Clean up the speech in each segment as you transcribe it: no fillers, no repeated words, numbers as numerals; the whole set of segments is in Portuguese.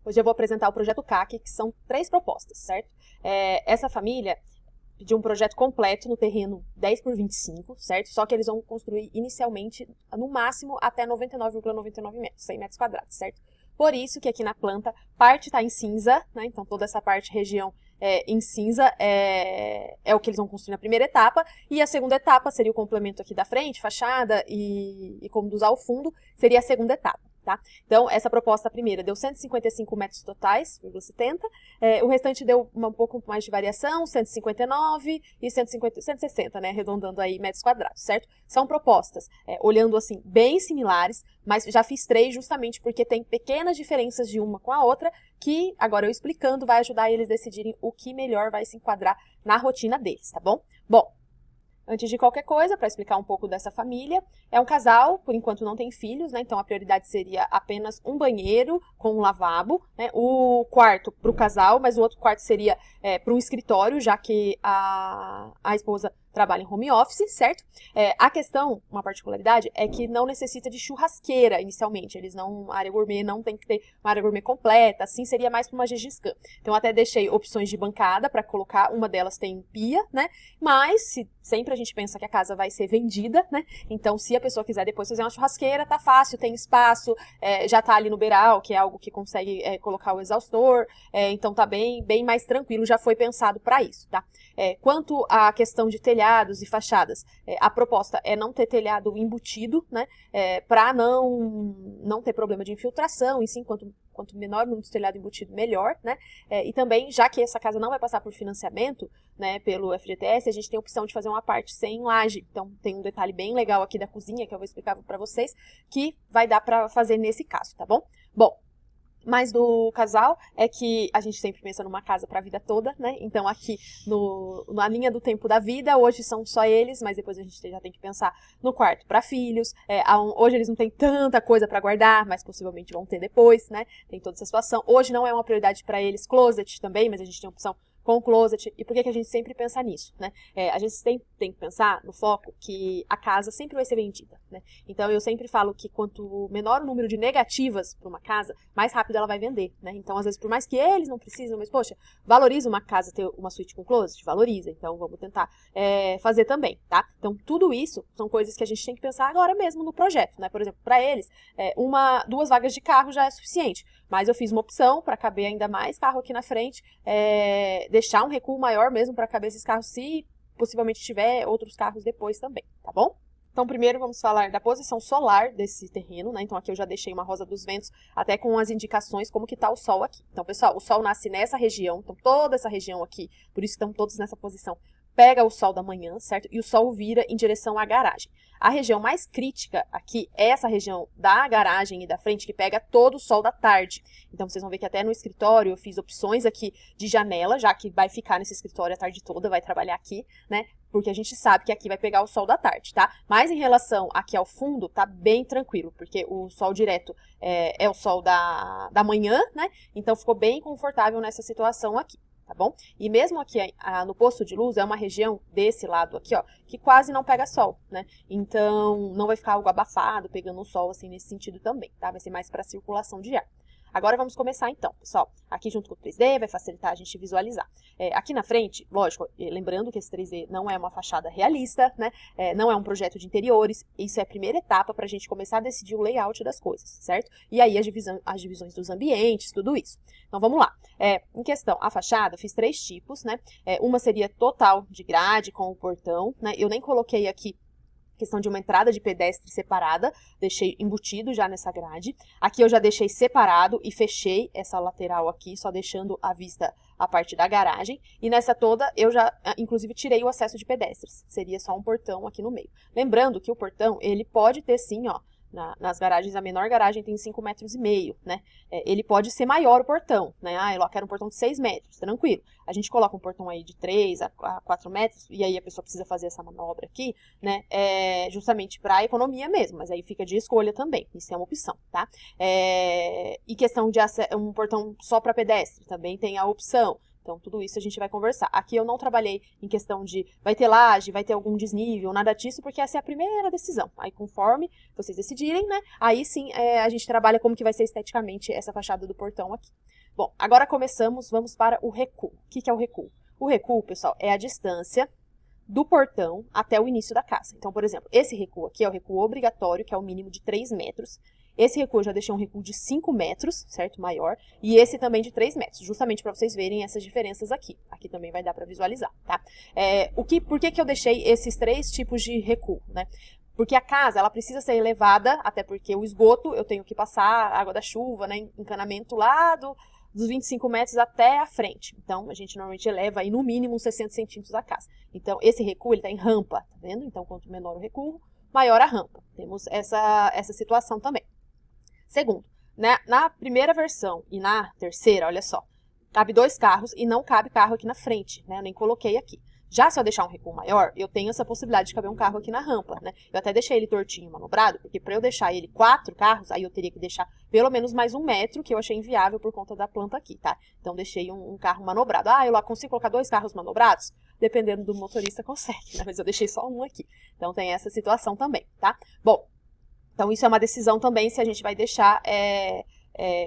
Hoje eu vou apresentar o projeto CAC, que são 3 propostas, certo? Essa família pediu um projeto completo no terreno 10 por 25, certo? Só que eles vão construir inicialmente, no máximo, até 99,99 metros, 100 metros quadrados, certo? Por isso que aqui na planta, parte está em cinza, né? Então toda essa parte, região em cinza, é o que eles vão construir na primeira etapa. E a segunda etapa seria o complemento aqui da frente, fachada e conduzir ao fundo, seria a segunda etapa. Tá? Então, essa proposta primeira deu 155 metros totais, 0,70. O restante deu um pouco mais de variação, 159 e 160, né? Arredondando aí metros quadrados, certo? São propostas, olhando assim, bem similares, mas já fiz 3 justamente porque tem pequenas diferenças de uma com a outra, que agora eu explicando vai ajudar eles a decidirem o que melhor vai se enquadrar na rotina deles, tá bom? Bom, antes de qualquer coisa, para explicar um pouco dessa família, é um casal, por enquanto não tem filhos, né? Então a prioridade seria apenas um banheiro com um lavabo, né? O quarto para o casal, mas o outro quarto seria para um escritório, já que a esposa trabalha em home office, certo? A questão, uma particularidade, é que não necessita de churrasqueira inicialmente. A área gourmet não tem que ter uma área gourmet completa, assim seria mais para uma GGSCAM. Então até deixei opções de bancada para colocar, uma delas tem pia, né? Mas sempre a gente pensa que a casa vai ser vendida, né? Então se a pessoa quiser depois fazer uma churrasqueira, tá fácil, tem espaço, já tá ali no beiral, que é algo que consegue colocar o exaustor, então tá bem mais tranquilo, já foi pensado para isso, tá? Quanto à questão de telhados e fachadas, a proposta é não ter telhado embutido, né, para não ter problema de infiltração, e sim, quanto menor o número de telhado embutido, melhor, né, e também, já que essa casa não vai passar por financiamento, né, pelo FGTS, a gente tem a opção de fazer uma parte sem laje. Então, tem um detalhe bem legal aqui da cozinha, que eu vou explicar para vocês, que vai dar para fazer nesse caso, tá bom? Bom, mas do casal é que a gente sempre pensa numa casa para a vida toda, né? Então aqui na linha do tempo da vida, hoje são só eles, mas depois a gente já tem que pensar no quarto para filhos. Hoje eles não têm tanta coisa para guardar, mas possivelmente vão ter depois, né? Tem toda essa situação. Hoje não é uma prioridade para eles closet também, mas a gente tem a opção com o closet. E por que a gente sempre pensa nisso, né? A gente tem que pensar no foco que a casa sempre vai ser vendida, né? Então eu sempre falo que quanto menor o número de negativas para uma casa, mais rápido ela vai vender, né? Então às vezes por mais que eles não precisam, mas poxa, valoriza uma casa ter uma suíte com closet? Valoriza, então vamos tentar fazer também, tá? Então tudo isso são coisas que a gente tem que pensar agora mesmo no projeto, né? Por exemplo, para eles, 2 vagas de carro já é suficiente, mas eu fiz uma opção para caber ainda mais carro aqui na frente, deixar um recuo maior mesmo para caber esses carros, se possivelmente tiver outros carros depois também, tá bom? Então, primeiro vamos falar da posição solar desse terreno, né? Então, aqui eu já deixei uma rosa dos ventos, até com as indicações como que tá o sol aqui. Então, pessoal, o sol nasce nessa região, então toda essa região aqui, por isso estão todos nessa posição, pega o sol da manhã, certo? E o sol vira em direção à garagem. A região mais crítica aqui é essa região da garagem e da frente, que pega todo o sol da tarde. Então, vocês vão ver que até no escritório eu fiz opções aqui de janela, já que vai ficar nesse escritório a tarde toda, vai trabalhar aqui, né? Porque a gente sabe que aqui vai pegar o sol da tarde, tá? Mas em relação aqui ao fundo, tá bem tranquilo, porque o sol direto é o sol da manhã, né? Então, ficou bem confortável nessa situação aqui. Tá bom? E mesmo aqui no posto de luz, é uma região desse lado aqui, ó, que quase não pega sol, né? Então, não vai ficar algo abafado, pegando o sol, assim, nesse sentido também, tá? Vai ser mais para circulação de ar. Agora vamos começar então, pessoal. Aqui junto com o 3D vai facilitar a gente visualizar. Aqui na frente, lógico, lembrando que esse 3D não é uma fachada realista, né? Não é um projeto de interiores. Isso é a primeira etapa para a gente começar a decidir o layout das coisas, certo? E aí as divisões dos ambientes, tudo isso. Então vamos lá. Em questão, a fachada, eu fiz 3 tipos, né? Uma seria total de grade com o portão, né? Eu nem coloquei aqui questão de uma entrada de pedestre separada, deixei embutido já nessa grade. Aqui eu já deixei separado e fechei essa lateral aqui, só deixando à vista a parte da garagem. E nessa toda eu já, inclusive, tirei o acesso de pedestres. Seria só um portão aqui no meio. Lembrando que o portão, ele pode ter sim, ó, nas garagens, a menor garagem tem 5,5 metros, né? Ele pode ser maior o portão, né? Eu quero um portão de 6 metros, tranquilo. A gente coloca um portão aí de 3 a 4 metros, e aí a pessoa precisa fazer essa manobra aqui, né? Justamente para economia mesmo, mas aí fica de escolha também, isso é uma opção, tá? E questão de um portão só para pedestre, também tem a opção. Então, tudo isso a gente vai conversar. Aqui eu não trabalhei em questão de vai ter laje, vai ter algum desnível, nada disso, porque essa é a primeira decisão. Aí, conforme vocês decidirem, né? Aí sim, a gente trabalha como que vai ser esteticamente essa fachada do portão aqui. Bom, agora vamos para o recuo. O que é o recuo? O recuo, pessoal, é a distância do portão até o início da casa. Então, por exemplo, esse recuo aqui é o recuo obrigatório, que é o mínimo de 3 metros. Esse recuo eu já deixei um recuo de 5 metros, certo? Maior. E esse também de 3 metros, justamente para vocês verem essas diferenças aqui. Aqui também vai dar para visualizar, tá? Por que eu deixei esses 3 tipos de recuo, né? Porque a casa, ela precisa ser elevada, até porque o esgoto, eu tenho que passar a água da chuva, né? Encanamento lá dos 25 metros até a frente. Então, a gente normalmente eleva aí no mínimo uns 60 centímetros a casa. Então, esse recuo, ele está em rampa, tá vendo? Então, quanto menor o recuo, maior a rampa. Temos essa situação também. Segundo, né, na primeira versão e na terceira, olha só, cabe 2 carros e não cabe carro aqui na frente, né? Eu nem coloquei aqui. Já se eu deixar um recuo maior, eu tenho essa possibilidade de caber um carro aqui na rampa, né? Eu até deixei ele tortinho, manobrado, porque para eu deixar ele 4 carros, aí eu teria que deixar pelo menos mais 1 metro, que eu achei inviável por conta da planta aqui, tá? Então, deixei um carro manobrado. Ah, eu lá consigo colocar 2 carros manobrados? Dependendo do motorista, consegue, né? Mas eu deixei só um aqui. Então, tem essa situação também, tá? Bom, então isso é uma decisão também se a gente vai deixar...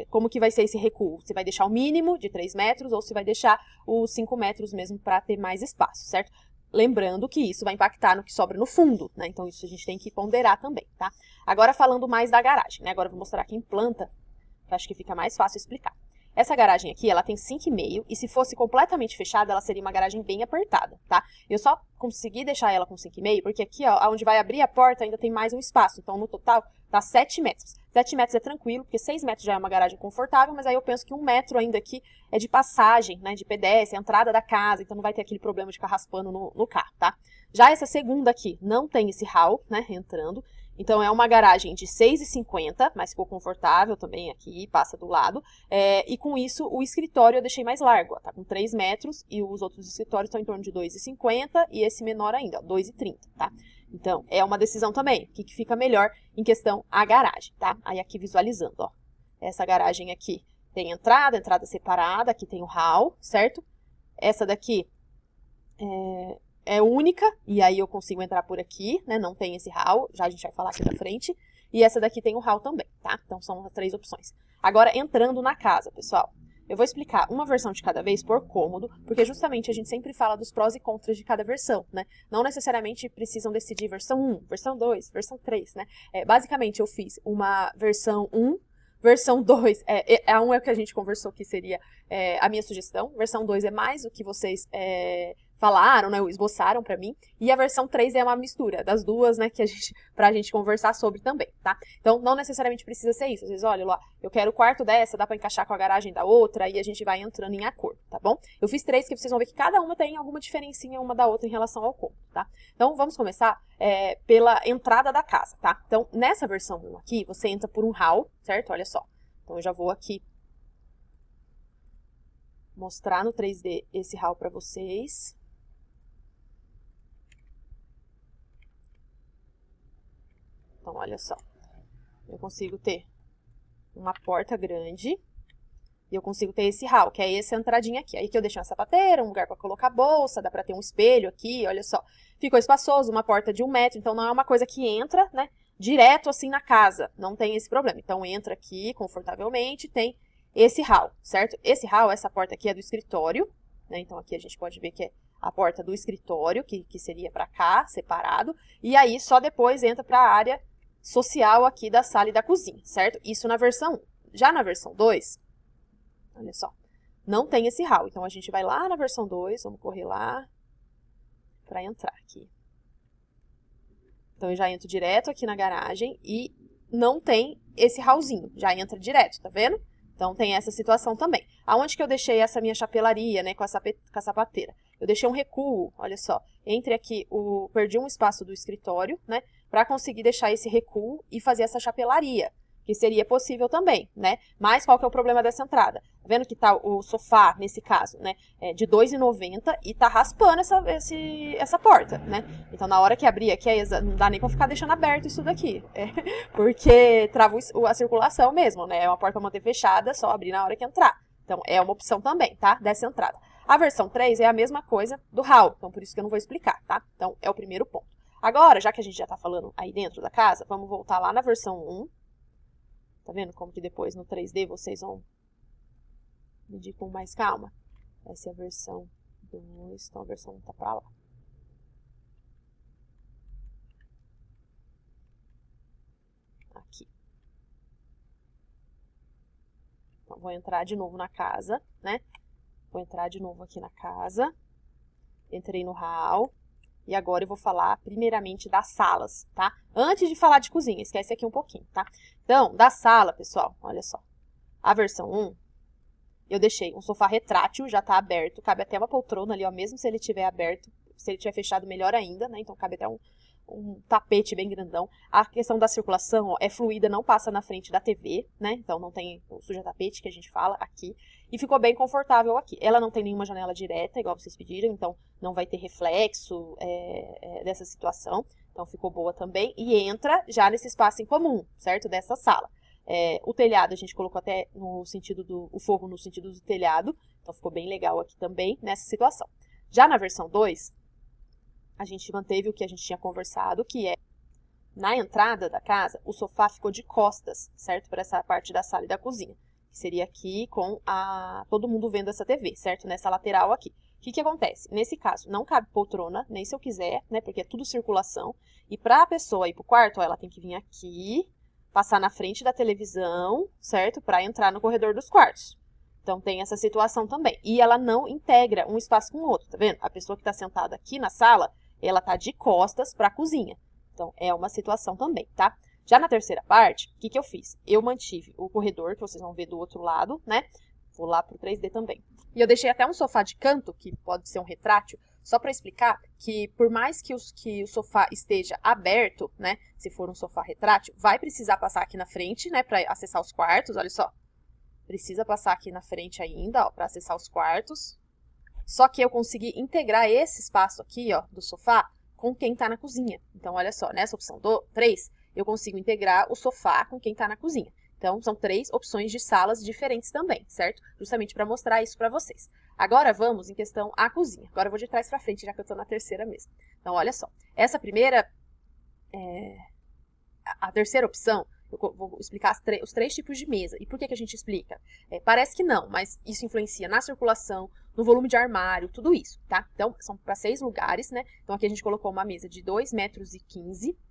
como que vai ser esse recuo? Se vai deixar o mínimo de 3 metros ou se vai deixar os 5 metros mesmo para ter mais espaço, certo? Lembrando que isso vai impactar no que sobra no fundo, né? Então isso a gente tem que ponderar também, tá? Agora falando mais da garagem, né? Agora eu vou mostrar aqui em planta, que acho que fica mais fácil explicar. Essa garagem aqui, ela tem 5,5 e se fosse completamente fechada, ela seria uma garagem bem apertada, tá? Eu só consegui deixar ela com 5,5 porque aqui, ó, onde vai abrir a porta ainda tem mais um espaço. Então, no total, tá 7 metros. 7 metros é tranquilo, porque 6 metros já é uma garagem confortável, mas aí eu penso que 1 metro ainda aqui é de passagem, né, de pedestre, entrada da casa, então não vai ter aquele problema de ficar raspando no carro, tá? Já essa segunda aqui não tem esse hall, né, entrando. Então, é uma garagem de 6,50, mas ficou confortável também aqui, passa do lado. E com isso, o escritório eu deixei mais largo, ó, tá com 3 metros e os outros escritórios estão em torno de 2,50 e esse menor ainda, ó, 2,30, tá? Então, é uma decisão também, o que fica melhor em questão a garagem, tá? Aí aqui visualizando, ó, essa garagem aqui tem entrada separada, aqui tem o hall, certo? Essa daqui é única, e aí eu consigo entrar por aqui, né? Não tem esse hall, já a gente vai falar aqui da frente. E essa daqui tem o hall também, tá? Então são as 3 opções. Agora, entrando na casa, pessoal, eu vou explicar uma versão de cada vez por cômodo, porque justamente a gente sempre fala dos prós e contras de cada versão, né? Não necessariamente precisam decidir versão 1, versão 2, versão 3, né? Basicamente, eu fiz uma versão 1, versão 2, a 1 é o que a gente conversou que seria a minha sugestão, versão 2 é mais o que vocês falaram, né, esboçaram pra mim, e a versão 3 é uma mistura das duas, né, pra gente conversar sobre também, tá? Então, não necessariamente precisa ser isso, às vezes, olha lá, eu quero o quarto dessa, dá pra encaixar com a garagem da outra, e a gente vai entrando em acordo, tá bom? Eu fiz 3, que vocês vão ver que cada uma tem alguma diferencinha uma da outra em relação ao cômodo, tá? Então, vamos começar pela entrada da casa, tá? Então, nessa versão 1 aqui, você entra por um hall, certo? Olha só. Então, eu já vou aqui mostrar no 3D esse hall pra vocês. Então, olha só, eu consigo ter uma porta grande e eu consigo ter esse hall, que é essa entradinha aqui. Aí que eu deixei uma sapateira, um lugar para colocar bolsa, dá para ter um espelho aqui, olha só. Ficou espaçoso, uma porta de 1 metro, então não é uma coisa que entra, né, direto assim na casa, não tem esse problema. Então, entra aqui confortavelmente, tem esse hall, certo? Esse hall, essa porta aqui é do escritório, né, então aqui a gente pode ver que é a porta do escritório, que seria para cá, separado, e aí só depois entra para a área social aqui da sala e da cozinha, certo? Isso na versão 1. Já na versão 2, olha só, não tem esse hall. Então, a gente vai lá na versão 2, vamos correr lá para entrar aqui. Então, eu já entro direto aqui na garagem e não tem esse hallzinho, já entra direto, tá vendo? Então, tem essa situação também. Aonde que eu deixei essa minha chapelaria, né, com a sapateira? Eu deixei um recuo, olha só, entre aqui, perdi um espaço do escritório, né, para conseguir deixar esse recuo e fazer essa chapelaria, que seria possível também, né? Mas qual que é o problema dessa entrada? Tá vendo que tá o sofá, nesse caso, né, de 2,90 e tá raspando essa porta, né? Então, na hora que abrir aqui, não dá nem pra ficar deixando aberto isso daqui, porque trava a circulação mesmo, né? É uma porta pra manter fechada, só abrir na hora que entrar. Então, é uma opção também, tá? Dessa entrada. A versão 3 é a mesma coisa do hall, então por isso que eu não vou explicar, tá? Então, é o primeiro ponto. Agora, já que a gente já tá falando aí dentro da casa, vamos voltar lá na versão 1. Tá vendo como que depois no 3D vocês vão medir com mais calma. Essa é a versão 2, então a versão 1 tá pra lá. Aqui. Então, vou entrar de novo na casa, né? Vou entrar de novo aqui na casa. Entrei no hall. E agora eu vou falar primeiramente das salas, tá? Antes de falar de cozinha, esquece aqui um pouquinho, tá? Então, da sala, pessoal, olha só. A versão 1, eu deixei um sofá retrátil, já tá aberto. Cabe até uma poltrona ali, ó, mesmo se ele tiver aberto. Se ele tiver fechado, melhor ainda, né? Então, cabe até um tapete bem grandão. A questão da circulação, ó, é fluida, não passa na frente da TV, né? Então, não tem o suja-tapete que a gente fala aqui. E ficou bem confortável aqui. Ela não tem nenhuma janela direta, igual vocês pediram, então não vai ter reflexo dessa situação. Então, ficou boa também. E entra já nesse espaço em comum, certo? Dessa sala. O telhado, a gente colocou até no sentido o forro no sentido do telhado. Então, ficou bem legal aqui também, nessa situação. Já na versão 2, a gente manteve o que a gente tinha conversado, que é, na entrada da casa, o sofá ficou de costas, certo? Para essa parte da sala e da cozinha. Que seria aqui com todo mundo vendo essa TV, certo? Nessa lateral aqui. O que acontece? Nesse caso, não cabe poltrona, nem se eu quiser, né? Porque é tudo circulação. E para a pessoa ir pro quarto, ó, ela tem que vir aqui, passar na frente da televisão, certo? Para entrar no corredor dos quartos. Então, tem essa situação também. E ela não integra um espaço com o outro, tá vendo? A pessoa que está sentada aqui na sala, ela tá de costas para a cozinha. Então, é uma situação também, tá? Já na terceira parte, o que eu fiz? Eu mantive o corredor, que vocês vão ver do outro lado, né? Vou lá pro 3D também. E eu deixei até um sofá de canto, que pode ser um retrátil, só para explicar que por mais que o sofá esteja aberto, né? Se for um sofá retrátil, vai precisar passar aqui na frente, né? Para acessar os quartos, olha só. Precisa passar aqui na frente ainda, ó, para acessar os quartos. Só que eu consegui integrar esse espaço aqui, ó, do sofá, com quem tá na cozinha. Então, olha só, nessa opção 3, eu consigo integrar o sofá com quem tá na cozinha. Então, são 3 opções de salas diferentes também, certo? Justamente para mostrar isso para vocês. Agora, vamos em questão à cozinha. Agora, eu vou de trás para frente, já que eu tô na terceira mesmo. Então, olha só. Essa primeira, a terceira opção, eu vou explicar os 3 tipos de mesa. E por que a gente explica? Parece que não, mas isso influencia na circulação, no volume de armário, tudo isso, tá? Então, são para 6 lugares, né? Então, aqui a gente colocou uma mesa de 2,15 metros,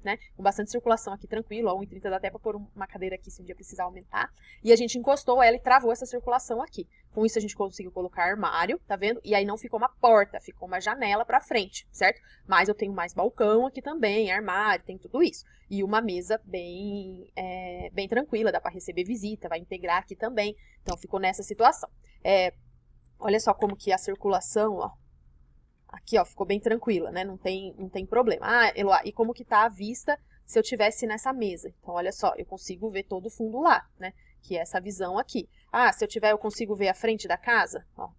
né? Com bastante circulação aqui, tranquilo, ó, 1,30 dá até para pôr uma cadeira aqui se um dia precisar aumentar. E a gente encostou ela e travou essa circulação aqui. Com isso, a gente conseguiu colocar armário, tá vendo? E aí não ficou uma porta, ficou uma janela para frente, certo? Mas eu tenho mais balcão aqui também, armário, tem tudo isso. E uma mesa bem tranquila, dá para receber visita, vai integrar aqui também. Então, ficou nessa situação. Olha só como que a circulação, ó, aqui, ó, ficou bem tranquila, né? Não tem problema. Ah, Eloá, e como que tá a vista se eu tivesse nessa mesa? Então, olha só, eu consigo ver todo o fundo lá, né? Que é essa visão aqui. Ah, se eu consigo ver a frente da casa, ó.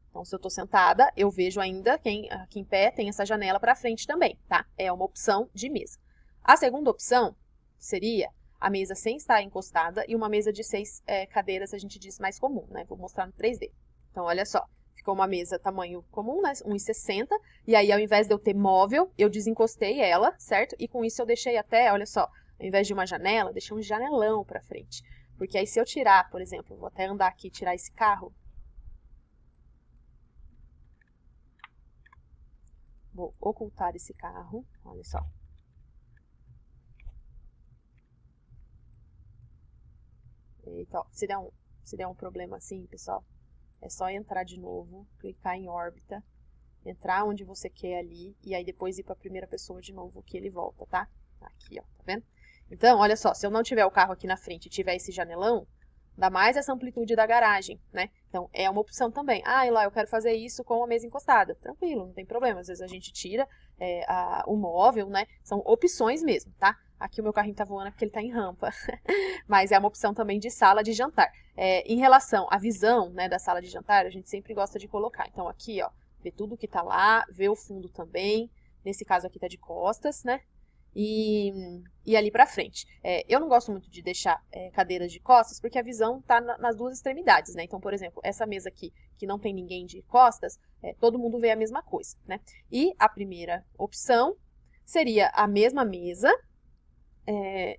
Então, se eu tô sentada, eu vejo ainda aqui em pé tem essa janela para frente também, tá? É uma opção de mesa. A segunda opção seria a mesa sem estar encostada e uma mesa de 6 cadeiras, a gente diz mais comum, né? Vou mostrar no 3D. Então, olha só, ficou uma mesa tamanho comum, né, 1,60, e aí ao invés de eu ter móvel, eu desencostei ela, certo? E com isso eu deixei até, olha só, ao invés de uma janela, deixei um janelão pra frente. Porque aí se eu tirar, por exemplo, vou até andar aqui e tirar esse carro. Vou ocultar esse carro, olha só. Eita, ó, se der um problema assim, pessoal, é só entrar de novo, clicar em órbita, entrar onde você quer ali, e aí depois ir para a primeira pessoa de novo que ele volta, tá? Aqui, ó, tá vendo? Então, olha só, se eu não tiver o carro aqui na frente e tiver esse janelão, dá mais essa amplitude da garagem, né? Então, é uma opção também. Ah, e lá, eu quero fazer isso com a mesa encostada. Tranquilo, não tem problema. Às vezes a gente tira o móvel, né? São opções mesmo, tá? Aqui o meu carrinho tá voando porque ele tá em rampa. Mas é uma opção também de sala de jantar. Em relação à visão, né, da sala de jantar, a gente sempre gosta de colocar. Então, aqui, ó, ver tudo que tá lá, ver o fundo também. Nesse caso aqui tá de costas, né? E ali pra frente. Eu não gosto muito de deixar cadeiras de costas, porque a visão tá nas duas extremidades, né? Então, por exemplo, essa mesa aqui, que não tem ninguém de costas, todo mundo vê a mesma coisa, né? E a primeira opção seria a mesma mesa,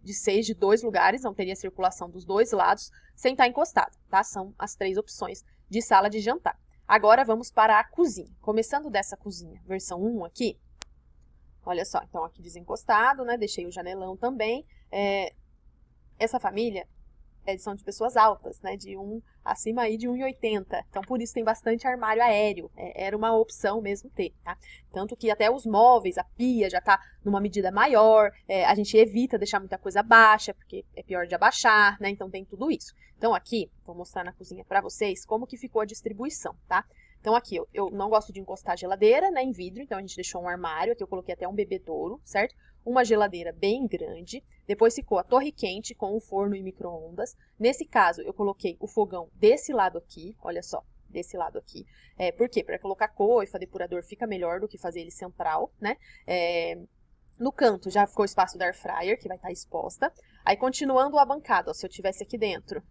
de 6 de 2 lugares, não teria circulação dos dois lados, sem estar encostado, tá? São as 3 opções de sala de jantar. Agora vamos para a cozinha. Começando dessa cozinha, versão 1 aqui, olha só, então aqui desencostado, né? Deixei o janelão também. Essa família são de pessoas altas, né? Acima aí de 1,80. Então, por isso tem bastante armário aéreo. Era uma opção mesmo ter, tá? Tanto que até os móveis, a pia já tá numa medida maior. A gente evita deixar muita coisa baixa, porque é pior de abaixar, né? Então, tem tudo isso. Então, aqui, vou mostrar na cozinha para vocês como que ficou a distribuição, tá? Então, aqui, eu não gosto de encostar a geladeira, né, em vidro, então a gente deixou um armário, aqui eu coloquei até um bebedouro, certo? Uma geladeira bem grande, depois ficou a torre quente com o forno e micro-ondas. Nesse caso, eu coloquei o fogão desse lado aqui, olha só, desse lado aqui. Por quê? Para colocar coifa, depurador fica melhor do que fazer ele central, né? No canto já ficou o espaço da air fryer, que vai estar exposta. Aí, continuando a bancada, ó, se eu tivesse aqui dentro,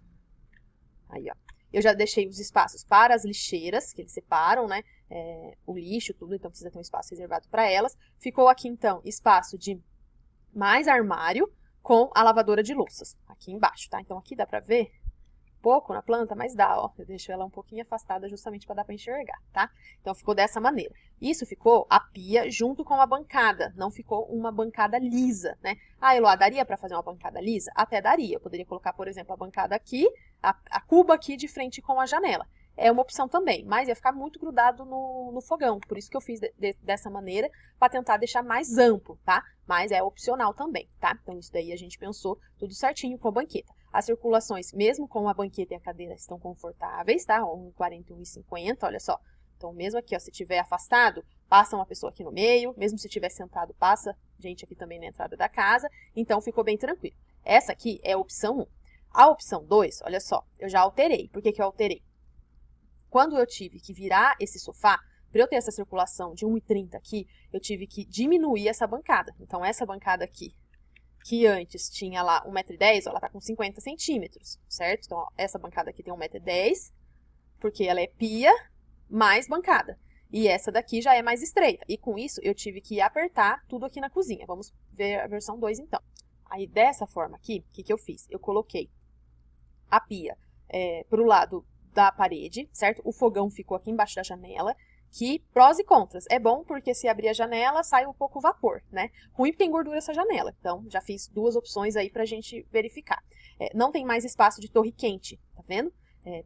aí, ó. Eu já deixei os espaços para as lixeiras, que eles separam, né? O lixo, tudo, então precisa ter um espaço reservado para elas. Ficou aqui, então, espaço de mais armário com a lavadora de louças, aqui embaixo, tá? Então, aqui dá pra ver pouco na planta, mas dá, ó. Eu deixo ela um pouquinho afastada justamente para dar para enxergar, tá? Então, ficou dessa maneira. Isso ficou a pia junto com a bancada, não ficou uma bancada lisa, né? Ah, Eloá, daria para fazer uma bancada lisa? Até daria. Eu poderia colocar, por exemplo, a bancada aqui, a cuba aqui de frente com a janela. É uma opção também, mas ia ficar muito grudado no fogão. Por isso que eu fiz dessa maneira, para tentar deixar mais amplo, tá? Mas é opcional também, tá? Então, isso daí a gente pensou tudo certinho com a banqueta. As circulações, mesmo com a banqueta e a cadeira, estão confortáveis, tá? 1,40 e 1,50, olha só. Então, mesmo aqui, ó, se estiver afastado, passa uma pessoa aqui no meio. Mesmo se estiver sentado, passa gente aqui também na entrada da casa. Então, ficou bem tranquilo. Essa aqui é a opção 1. A opção 2, olha só, eu já alterei. Por que que eu alterei? Quando eu tive que virar esse sofá, para eu ter essa circulação de 1,30 aqui, eu tive que diminuir essa bancada. Então, essa bancada aqui, que antes tinha lá 1,10 m, ela tá com 50 centímetros, certo? Então, ó, essa bancada aqui tem 1,10 m, porque ela é pia mais bancada. E essa daqui já é mais estreita. E com isso, eu tive que apertar tudo aqui na cozinha. Vamos ver a versão 2, então. Aí, dessa forma aqui, o que que eu fiz? Eu coloquei a pia pro lado da parede, certo? O fogão ficou aqui embaixo da janela, que prós e contras. É bom porque se abrir a janela, sai um pouco vapor, né? Ruim porque tem gordura essa janela. Então, já fiz duas opções aí pra gente verificar. Não tem mais espaço de torre quente, tá vendo?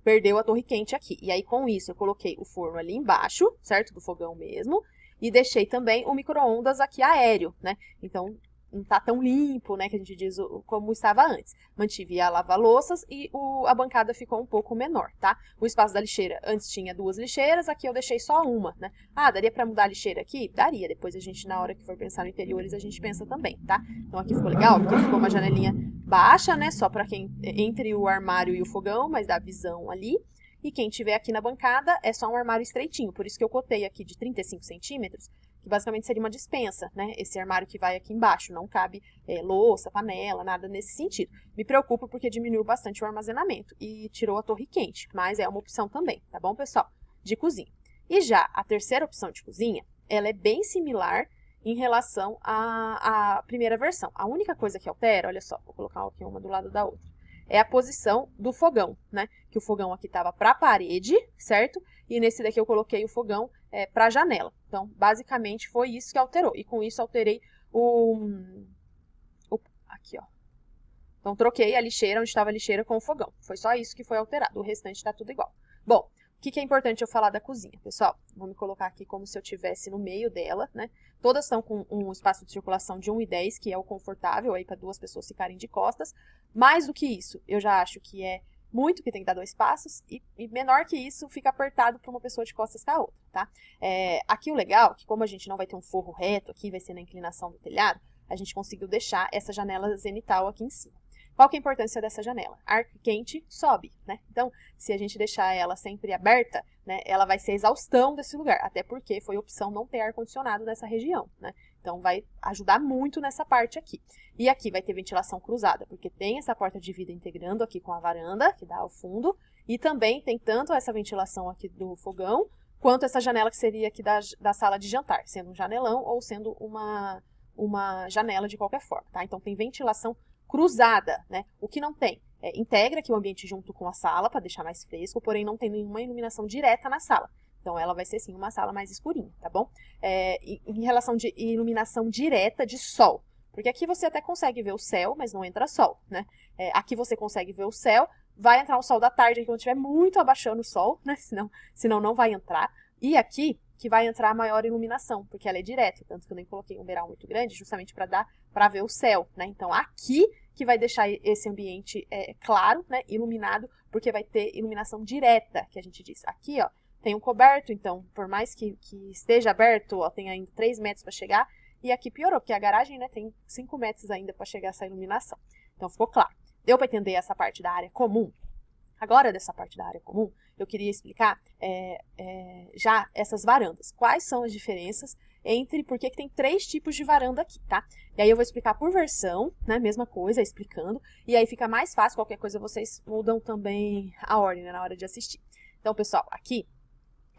Perdeu a torre quente aqui. E aí, com isso, eu coloquei o forno ali embaixo, certo? Do fogão mesmo. E deixei também o micro-ondas aqui aéreo, né? Então, não tá tão limpo, né, que a gente diz como estava antes. Mantive a lava-louças e a bancada ficou um pouco menor, tá? O espaço da lixeira, antes tinha 2 lixeiras, aqui eu deixei só uma, né? Ah, daria pra mudar a lixeira aqui? Daria, depois a gente, na hora que for pensar no interiores, a gente pensa também, tá? Então aqui ficou legal, porque ficou uma janelinha baixa, né, só pra quem, entre o armário e o fogão, mas dá visão ali. E quem tiver aqui na bancada é só um armário estreitinho, por isso que eu cotei aqui de 35 centímetros, que basicamente seria uma despensa, né? Esse armário que vai aqui embaixo, não cabe louça, panela, nada nesse sentido. Me preocupa porque diminuiu bastante o armazenamento e tirou a torre quente, mas é uma opção também, tá bom, pessoal? De cozinha. E já a terceira opção de cozinha, ela é bem similar em relação à primeira versão. A única coisa que altera, olha só, vou colocar aqui uma do lado da outra, é a posição do fogão, né? Que o fogão aqui estava para a parede, certo? E nesse daqui eu coloquei o fogão para a janela. Então, basicamente, foi isso que alterou. E com isso, alterei aqui, ó. Então, troquei a lixeira, onde estava a lixeira, com o fogão. Foi só isso que foi alterado. O restante está tudo igual. Bom, o que é importante eu falar da cozinha, pessoal? Vou me colocar aqui como se eu estivesse no meio dela, né? Todas estão com um espaço de circulação de 1,10 m, que é o confortável aí para 2 pessoas ficarem de costas. Mais do que isso, eu já acho que é muito, que tem que dar 2 passos, e menor que isso, fica apertado para uma pessoa de costas com a outra, tá? Aqui o legal, que como a gente não vai ter um forro reto aqui, vai ser na inclinação do telhado, a gente conseguiu deixar essa janela zenital aqui em cima. Qual que é a importância dessa janela? Ar quente sobe, né? Então, se a gente deixar ela sempre aberta, né, ela vai ser exaustão desse lugar, até porque foi opção não ter ar-condicionado nessa região, né? Então, vai ajudar muito nessa parte aqui. E aqui vai ter ventilação cruzada, porque tem essa porta de vidro integrando aqui com a varanda, que dá ao fundo, e também tem tanto essa ventilação aqui do fogão, quanto essa janela que seria aqui da sala de jantar, sendo um janelão ou sendo uma janela de qualquer forma, tá? Então, tem ventilação cruzada, né? O que não tem? Integra aqui o ambiente junto com a sala para deixar mais fresco, porém não tem nenhuma iluminação direta na sala. Então, ela vai ser, sim, uma sala mais escurinha, tá bom? Em relação de iluminação direta de sol, porque aqui você até consegue ver o céu, mas não entra sol, né? Aqui você consegue ver o céu, vai entrar o sol da tarde quando estiver muito abaixando o sol, né? Senão não vai entrar. E aqui que vai entrar a maior iluminação, porque ela é direta, tanto que eu nem coloquei um beiral muito grande, justamente para ver o céu, né? Então, aqui que vai deixar esse ambiente claro, né? Iluminado, porque vai ter iluminação direta, que a gente diz. Aqui, ó, tem um coberto, então, por mais que esteja aberto, ó, tem ainda 3 metros para chegar, e aqui piorou, porque a garagem, né, tem 5 metros ainda para chegar essa iluminação. Então, ficou claro. Deu para entender essa parte da área comum? Agora, dessa parte da área comum, eu queria explicar já essas varandas. Quais são as diferenças entre... Por que tem 3 tipos de varanda aqui, tá? E aí eu vou explicar por versão, né? Mesma coisa, explicando. E aí fica mais fácil, qualquer coisa vocês mudam também a ordem, né, na hora de assistir. Então, pessoal, aqui...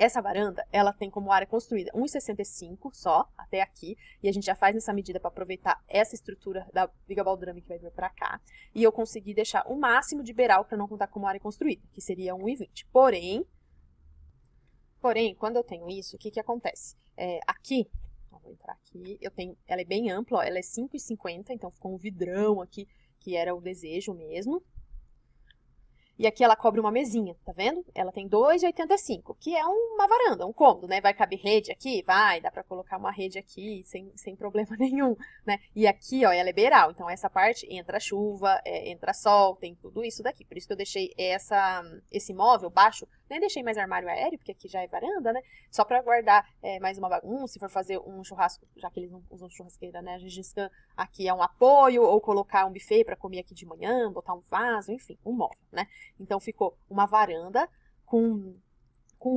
Essa varanda, ela tem como área construída 1,65 só, até aqui, e a gente já faz nessa medida para aproveitar essa estrutura da viga baldrame que vai vir para cá, e eu consegui deixar o máximo de beiral para não contar como área construída, que seria 1,20. Porém, quando eu tenho isso, o que acontece? Aqui, vou entrar aqui, ela é bem ampla, ó, ela é 5,50, então ficou um vidrão aqui, que era o desejo mesmo. E aqui ela cobre uma mesinha, tá vendo? Ela tem 2,85, que é uma varanda, um cômodo, né? Vai caber rede aqui? Vai, dá pra colocar uma rede aqui sem problema nenhum, né? E aqui, ó, ela é beiral, então essa parte entra chuva, entra sol, tem tudo isso daqui. Por isso que eu deixei esse móvel baixo, nem deixei mais armário aéreo, porque aqui já é varanda, né? Só pra guardar mais uma bagunça, se for fazer um churrasco, já que eles não usam churrasqueira, né? A Gengis Khan aqui é um apoio, ou colocar um buffet pra comer aqui de manhã, botar um vaso, enfim, um móvel, né? Então, ficou uma varanda com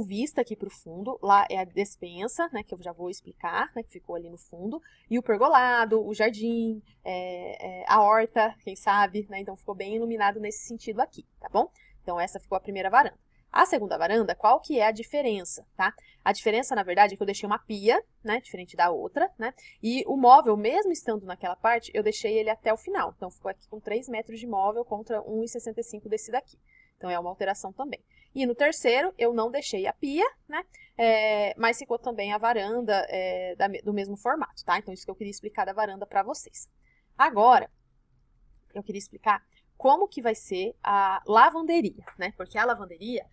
vista aqui para o fundo. Lá é a despensa, né, que eu já vou explicar, né, que ficou ali no fundo. E o pergolado, o jardim, a horta, quem sabe, né? Então, ficou bem iluminado nesse sentido aqui, tá bom? Então, essa ficou a primeira varanda. A segunda varanda, qual que é a diferença, tá? A diferença, na verdade, é que eu deixei uma pia, né, diferente da outra, né? E o móvel, mesmo estando naquela parte, eu deixei ele até o final. Então, ficou aqui com 3 metros de móvel contra 1,65 desse daqui. Então, é uma alteração também. E no terceiro, eu não deixei a pia, né? Mas ficou também a varanda do mesmo formato, tá? Então, isso que eu queria explicar da varanda para vocês. Agora, eu queria explicar como que vai ser a lavanderia, né? Porque a lavanderia,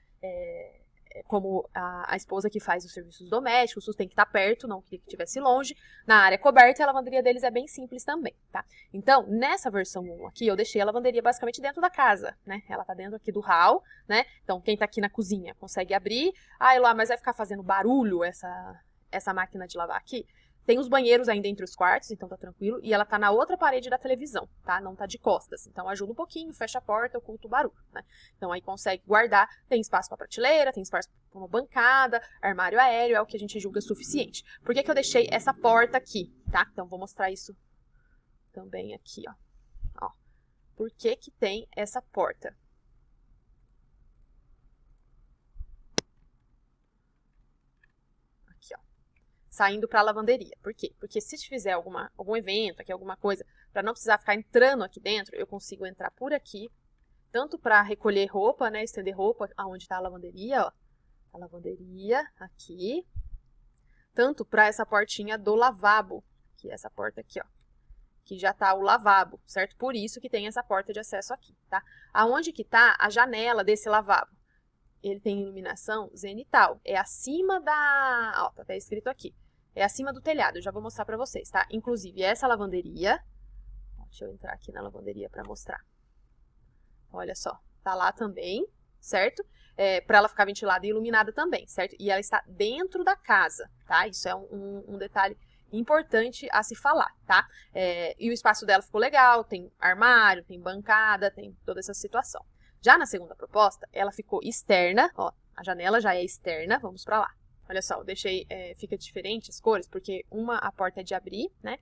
como a esposa que faz os serviços domésticos, tem que estar perto, não queria que estivesse longe. Na área coberta, a lavanderia deles é bem simples também, tá? Então, nessa versão 1 aqui, eu deixei a lavanderia basicamente dentro da casa, né? Ela tá dentro aqui do hall, né? Então, quem tá aqui na cozinha consegue abrir. Ah, lá, mas vai ficar fazendo barulho essa máquina de lavar aqui? Tem os banheiros ainda entre os quartos, então tá tranquilo. E ela tá na outra parede da televisão, tá? Não tá de costas. Então ajuda um pouquinho, fecha a porta, oculta o barulho, né? Então aí consegue guardar. Tem espaço pra prateleira, tem espaço pra uma bancada, armário aéreo, é o que a gente julga suficiente. Por que que eu deixei essa porta aqui, tá? Então vou mostrar isso também aqui, ó. Por que que tem essa porta? Saindo para a lavanderia. Por quê? Porque se fizer algum evento aqui, alguma coisa, para não precisar ficar entrando aqui dentro, eu consigo entrar por aqui, tanto para recolher roupa, né, estender roupa, aonde está a lavanderia, ó, a lavanderia aqui, tanto para essa portinha do lavabo, que é essa porta aqui, ó, que já tá o lavabo, certo? Por isso que tem essa porta de acesso aqui, tá? Aonde que tá a janela desse lavabo? Ele tem iluminação zenital, é acima da... Ó, tá até escrito aqui. É acima do telhado, eu já vou mostrar pra vocês, tá? Inclusive, essa lavanderia... Deixa eu entrar aqui na lavanderia pra mostrar. Olha só, tá lá também, certo? Pra ela ficar ventilada e iluminada também, certo? E ela está dentro da casa, tá? Isso é um detalhe importante a se falar, tá? E o espaço dela ficou legal, tem armário, tem bancada, tem toda essa situação. Já na segunda proposta, ela ficou externa, ó, a janela já é externa, vamos pra lá. Olha só, eu deixei, fica diferente as cores, porque a porta é de abrir, né,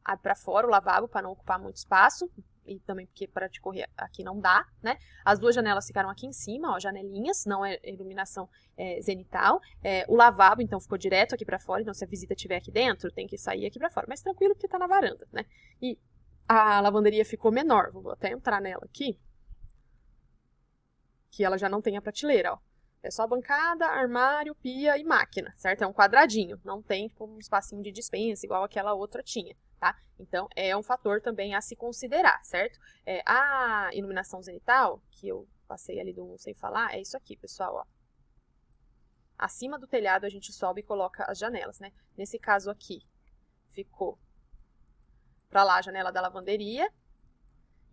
abre pra fora o lavabo para não ocupar muito espaço, e também porque para te correr aqui não dá, né. As duas janelas ficaram aqui em cima, ó, janelinhas, não é iluminação zenital. O lavabo, então, ficou direto aqui pra fora, então se a visita estiver aqui dentro, tem que sair aqui pra fora, mas tranquilo porque tá na varanda, né. E a lavanderia ficou menor. Vou até entrar nela aqui, que ela já não tem a prateleira, ó. É só bancada, armário, pia e máquina, certo? É um quadradinho, não tem tipo, um espacinho de despensa igual aquela outra tinha, tá? Então, é um fator também a se considerar, certo? A iluminação zenital, que eu passei ali do sem falar, é isso aqui, pessoal, ó. Acima do telhado a gente sobe e coloca as janelas, né? Nesse caso aqui, ficou pra lá a janela da lavanderia.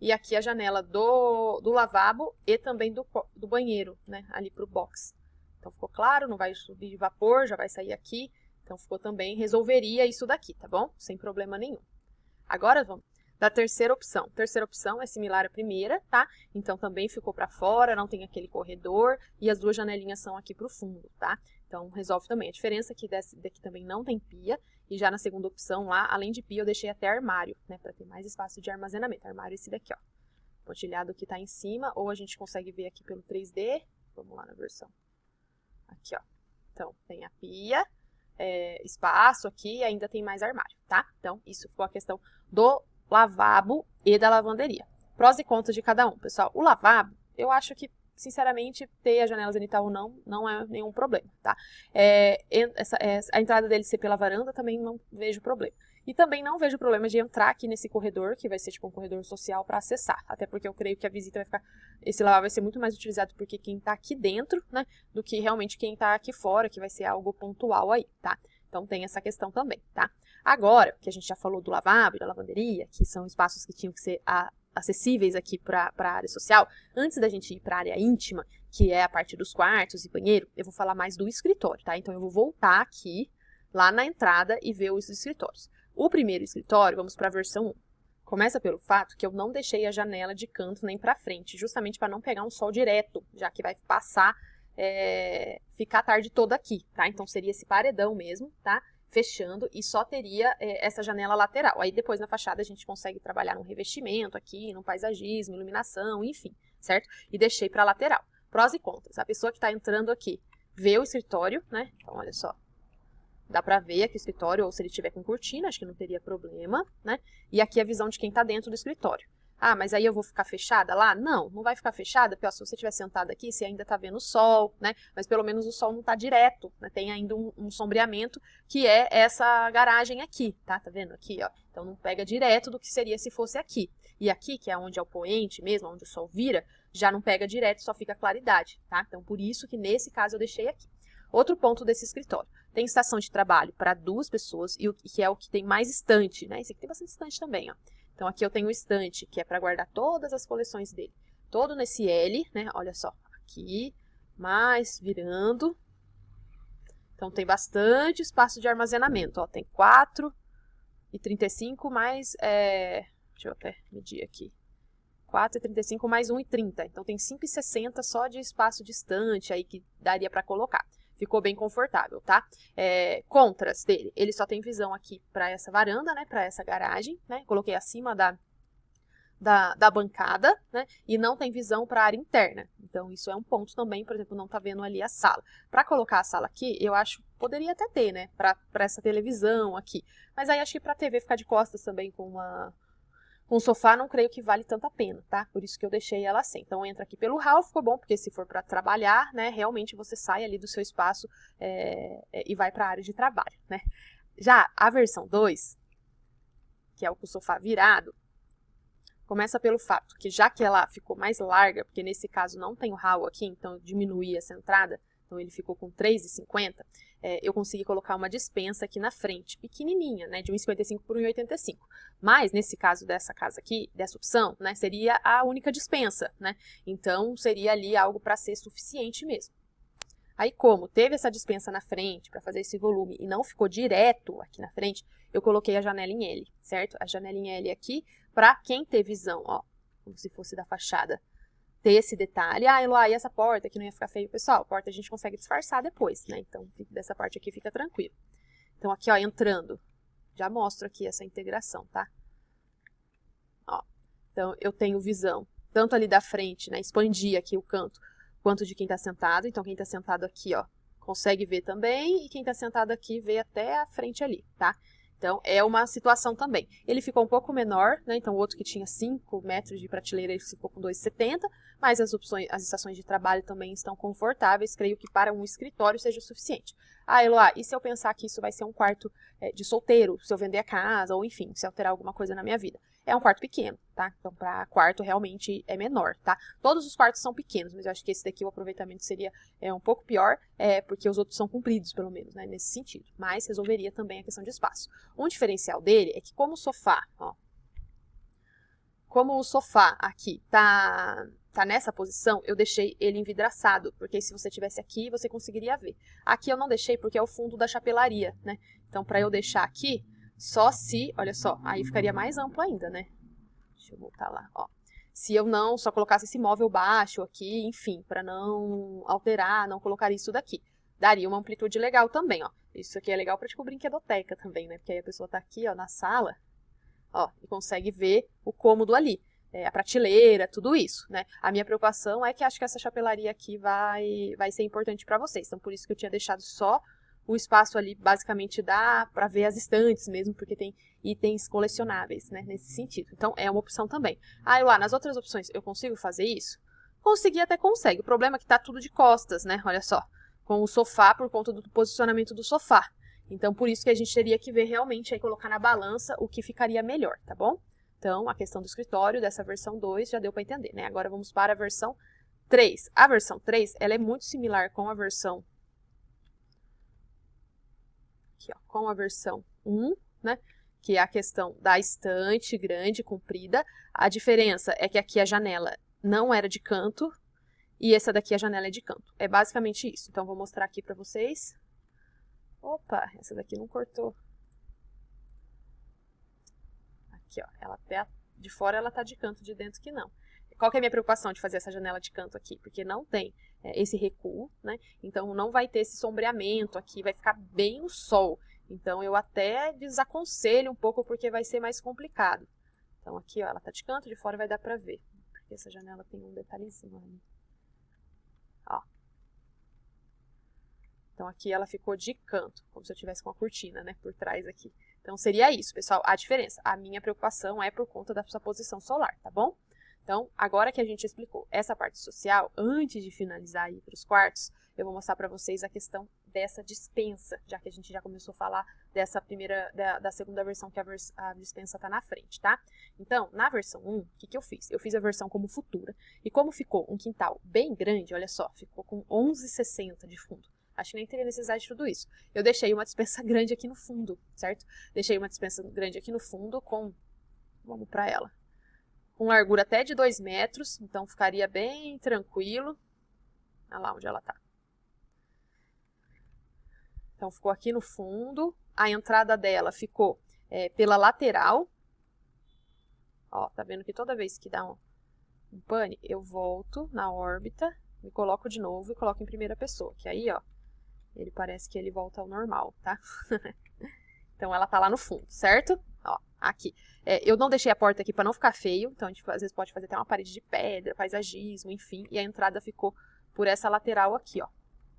E aqui a janela do lavabo e também do banheiro, né? Ali pro box. Então ficou claro, não vai subir vapor, já vai sair aqui. Então ficou também, resolveria isso daqui, tá bom? Sem problema nenhum. Agora vamos da terceira opção. Terceira opção é similar à primeira, tá? Então também ficou para fora, não tem aquele corredor e as duas janelinhas são aqui pro fundo, tá? Então resolve também. A diferença é que daqui também não tem pia. E já na segunda opção lá, além de pia, eu deixei até armário, né? Para ter mais espaço de armazenamento. Armário esse daqui, ó. Pontilhado que tá em cima, ou a gente consegue ver aqui pelo 3D. Vamos lá na versão. Aqui, ó. Então, tem a pia, espaço aqui e ainda tem mais armário, tá? Então, isso ficou a questão do lavabo e da lavanderia. Prós e contras de cada um, pessoal. O lavabo, eu acho que, sinceramente, ter a janela zenital ou não é nenhum problema, tá? A entrada dele ser pela varanda também não vejo problema. E também não vejo problema de entrar aqui nesse corredor, que vai ser tipo um corredor social para acessar. Até porque eu creio que a visita vai ficar... Esse lavabo vai ser muito mais utilizado porque quem tá aqui dentro, né? Do que realmente quem tá aqui fora, que vai ser algo pontual aí, tá? Então tem essa questão também, tá? Agora, que a gente já falou do lavabo e da lavanderia, que são espaços que tinham que ser acessíveis aqui para a área social, antes da gente ir para a área íntima, que é a parte dos quartos e banheiro, eu vou falar mais do escritório, tá? Então eu vou voltar aqui, lá na entrada e ver os escritórios. O primeiro escritório, vamos para a versão 1. Começa pelo fato que eu não deixei a janela de canto nem para frente, justamente para não pegar um sol direto, já que vai passar, ficar a tarde toda aqui, tá? Então seria esse paredão mesmo, tá? Fechando e só teria essa janela lateral. Aí depois na fachada a gente consegue trabalhar num revestimento aqui, num paisagismo, iluminação, enfim, certo? E deixei para lateral. Prós e contras. A pessoa que está entrando aqui vê o escritório, né? Então olha só. Dá pra ver aqui o escritório, ou se ele tiver com cortina, acho que não teria problema, né? E aqui a visão de quem tá dentro do escritório. Ah, mas aí eu vou ficar fechada lá? Não, não vai ficar fechada, porque ó, se você estiver sentado aqui, você ainda tá vendo o sol, né? Mas pelo menos o sol não tá direto, né? Tem ainda um sombreamento, que é essa garagem aqui, tá? Tá vendo aqui, ó? Então não pega direto do que seria se fosse aqui. E aqui, que é onde é o poente mesmo, onde o sol vira, já não pega direto, só fica claridade, tá? Então por isso que nesse caso eu deixei aqui. Outro ponto desse escritório. Tem estação de trabalho para 2 pessoas, e que é o que tem mais estante, né? Esse aqui tem bastante estante também, ó. Então, aqui eu tenho um estante, que é para guardar todas as coleções dele. Todo nesse L, né? Olha só, aqui, mais virando. Então, tem bastante espaço de armazenamento, ó. Tem 4,35 mais, deixa eu até medir aqui. 4,35 mais 1,30. Então, tem 5,60 só de espaço de estante aí que daria para colocar. Ficou bem confortável, tá? Contras dele, ele só tem visão aqui para essa varanda, né? Para essa garagem, né? Coloquei acima da bancada, né? E não tem visão para a área interna. Então, isso é um ponto também, por exemplo, não tá vendo ali a sala. Para colocar a sala aqui, eu acho, poderia até ter, né? Para essa televisão aqui. Mas aí, acho que para a TV ficar de costas também com um sofá, não creio que vale tanto a pena, tá? Por isso que eu deixei ela assim. Então, entra aqui pelo hall, ficou bom, porque se for para trabalhar, né, realmente você sai ali do seu espaço e vai para a área de trabalho, né? Já a versão 2, que é o com o sofá virado, começa pelo fato que já que ela ficou mais larga, porque nesse caso não tem o hall aqui, então eu diminuí essa entrada, então ele ficou com 3,50, eu consegui colocar uma despensa aqui na frente, pequenininha, né, de 1,55 por 1,85. Mas, nesse caso dessa casa aqui, dessa opção, né, seria a única despensa, né, então seria ali algo para ser suficiente mesmo. Aí, como teve essa despensa na frente para fazer esse volume e não ficou direto aqui na frente, eu coloquei a janela em L, certo? A janela em L aqui, para quem ter visão, ó, como se fosse da fachada, ter esse detalhe. Ah, Eloá, e essa porta que não ia ficar feio? Pessoal, a porta a gente consegue disfarçar depois, né? Então, dessa parte aqui fica tranquilo. Então, aqui, ó, entrando, já mostro aqui essa integração, tá? Ó, então, eu tenho visão, tanto ali da frente, né? Expandir aqui o canto, quanto de quem tá sentado. Então, quem tá sentado aqui, ó, consegue ver também. E quem tá sentado aqui vê até a frente ali, tá? Então, é uma situação também. Ele ficou um pouco menor, né? Então, o outro que tinha 5 metros de prateleira, ele ficou com 2,70, mas as estações de trabalho também estão confortáveis, creio que para um escritório seja o suficiente. Ah, Eloá, e se eu pensar que isso vai ser um quarto de solteiro, se eu vender a casa, ou enfim, se alterar alguma coisa na minha vida? É um quarto pequeno, tá? Então, para quarto realmente é menor, tá? Todos os quartos são pequenos, mas eu acho que esse daqui o aproveitamento seria um pouco pior, porque os outros são compridos, pelo menos, né? Nesse sentido. Mas resolveria também a questão de espaço. Um diferencial dele é que como o sofá aqui tá nessa posição, eu deixei ele envidraçado, porque se você tivesse aqui, você conseguiria ver. Aqui eu não deixei porque é o fundo da chapelaria, né? Então, para eu deixar aqui, só se, olha só, aí ficaria mais amplo ainda, né? Deixa eu voltar lá, ó. Se eu não só colocasse esse móvel baixo aqui, enfim, para não alterar, não colocar isso daqui. Daria uma amplitude legal também, ó. Isso aqui é legal para, tipo, brinquedoteca também, né? Porque aí a pessoa tá aqui, ó, na sala, ó, e consegue ver o cômodo ali. A prateleira, tudo isso, né? A minha preocupação é que acho que essa chapelaria aqui vai ser importante para vocês. Então, por isso que eu tinha deixado só o espaço ali, basicamente, dá para ver as estantes mesmo, porque tem itens colecionáveis, né? Nesse sentido. Então, é uma opção também. Ah, lá, nas outras opções, eu consigo fazer isso? Conseguir até consegue. O problema é que tá tudo de costas, né? Olha só. Com o sofá, por conta do posicionamento do sofá. Então, por isso que a gente teria que ver realmente, aí colocar na balança o que ficaria melhor, tá bom? Então, a questão do escritório dessa versão 2 já deu para entender, né? Agora vamos para a versão 3. A versão 3, ela é muito similar com a versão... Aqui, ó, com a versão 1, né? Que é a questão da estante grande, comprida. A diferença é que aqui a janela não era de canto e essa daqui a janela é de canto. É basicamente isso. Então, vou mostrar aqui para vocês. Opa, essa daqui não cortou. Aqui, ó, ela até de fora ela tá de canto, de dentro que não. Qual que é a minha preocupação de fazer essa janela de canto aqui? Porque não tem esse recuo, né? Então, não vai ter esse sombreamento aqui, vai ficar bem no sol. Então, eu até desaconselho um pouco, porque vai ser mais complicado. Então, aqui, ó, ela tá de canto, de fora vai dar pra ver. Porque essa janela tem um detalhezinho ali. Ó. Então, aqui ela ficou de canto, como se eu tivesse com a cortina, né, por trás aqui. Então, seria isso, pessoal, a diferença. A minha preocupação é por conta da sua posição solar, tá bom? Então, agora que a gente explicou essa parte social, antes de finalizar aí para os quartos, eu vou mostrar para vocês a questão dessa dispensa, já que a gente já começou a falar dessa da segunda versão, que a dispensa está na frente, tá? Então, na versão 1, o que eu fiz? Eu fiz a versão como futura, e como ficou um quintal bem grande, olha só, ficou com 11,60 de fundo. Acho que nem teria necessidade de tudo isso. Eu deixei uma dispensa grande aqui no fundo, certo? Deixei uma dispensa grande aqui no fundo com... Vamos para ela. Com largura até de 2 metros, então ficaria bem tranquilo. Olha lá onde ela tá. Então, ficou aqui no fundo. A entrada dela ficou pela lateral. Ó, tá vendo que toda vez que dá um pane, eu volto na órbita, me coloco de novo e coloco em primeira pessoa. Que aí, ó, ele parece que ele volta ao normal, tá? Então, ela tá lá no fundo, certo? Ó, aqui. Eu não deixei a porta aqui para não ficar feio, então a gente às vezes pode fazer até uma parede de pedra, paisagismo, enfim. E a entrada ficou por essa lateral aqui, ó.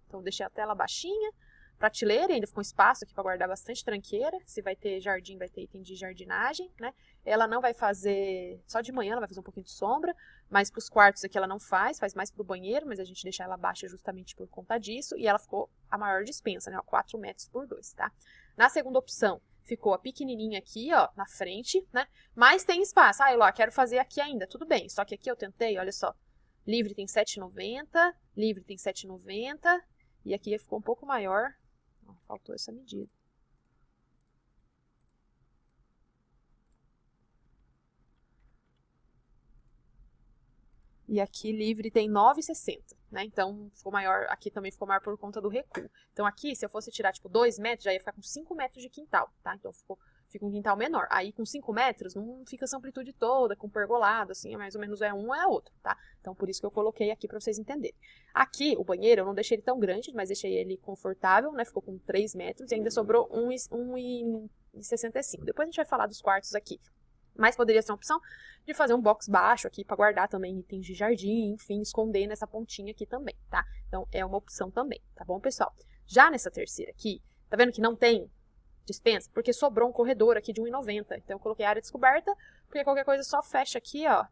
Então, deixei a tela baixinha, prateleira, ainda ficou um espaço aqui para guardar bastante tranqueira. Se vai ter jardim, vai ter item de jardinagem, né? Ela não vai fazer, só de manhã ela vai fazer um pouquinho de sombra, mas para os quartos aqui ela não faz mais para o banheiro, mas a gente deixa ela baixa justamente por conta disso. E ela ficou a maior dispensa, né? Ó, 4 metros por 2, tá? Na segunda opção, ficou a pequenininha aqui, ó, na frente, né? Mas tem espaço. Ah, Eló, quero fazer aqui ainda. Tudo bem, só que aqui eu tentei, olha só. Livre tem 7,90, livre tem 7,90 e aqui ficou um pouco maior. Ó, faltou essa medida. E aqui livre tem 9,60, né? Então, ficou maior, aqui também ficou maior por conta do recuo. Então, aqui, se eu fosse tirar, tipo, 2 metros, já ia ficar com 5 metros de quintal, tá? Então, fica um quintal menor. Aí, com 5 metros, não fica essa amplitude toda, com pergolado, assim, mais ou menos é um é outro, tá? Então, por isso que eu coloquei aqui pra vocês entenderem. Aqui, o banheiro, eu não deixei ele tão grande, mas deixei ele confortável, né? Ficou com 3 metros e ainda sobrou 1,65. Depois a gente vai falar dos quartos aqui. Mas poderia ser uma opção de fazer um box baixo aqui para guardar também itens de jardim, enfim, esconder nessa pontinha aqui também, tá? Então, é uma opção também, tá bom, pessoal? Já nessa terceira aqui, tá vendo que não tem dispensa, porque sobrou um corredor aqui de 1,90. Então, eu coloquei área descoberta, porque qualquer coisa só fecha aqui, ó,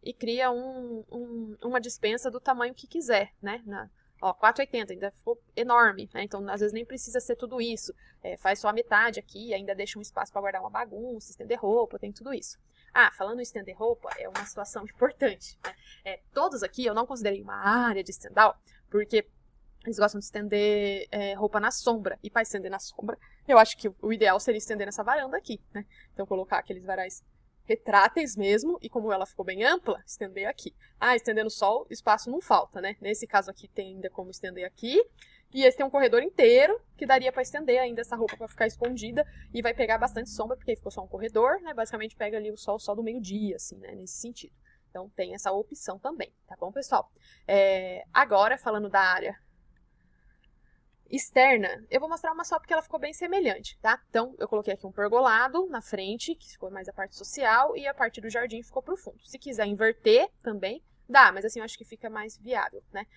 e cria uma dispensa do tamanho que quiser, né? Ó, 4,80, ainda ficou enorme, né? Então, às vezes nem precisa ser tudo isso. Faz só a metade aqui, ainda deixa um espaço para guardar uma bagunça, estender roupa, tem tudo isso. Ah, falando em estender roupa, é uma situação importante, né? Todos aqui eu não considerei uma área de stand-out, porque eles gostam de estender roupa na sombra. E para estender na sombra, eu acho que o ideal seria estender nessa varanda aqui, né? Então, colocar aqueles varais retráteis mesmo, e como ela ficou bem ampla, estender aqui. Ah, estender no sol, espaço não falta, né? Nesse caso aqui tem ainda como estender aqui, e esse tem um corredor inteiro, que daria para estender ainda essa roupa para ficar escondida, e vai pegar bastante sombra, porque ficou só um corredor, né? Basicamente pega ali o sol do meio-dia, assim, né? Nesse sentido. Então tem essa opção também, tá bom, pessoal? Agora, falando da área externa, eu vou mostrar uma só porque ela ficou bem semelhante, tá? Então, eu coloquei aqui um pergolado na frente, que ficou mais a parte social, e a parte do jardim ficou pro fundo. Se quiser inverter também, dá, mas assim eu acho que fica mais viável, né?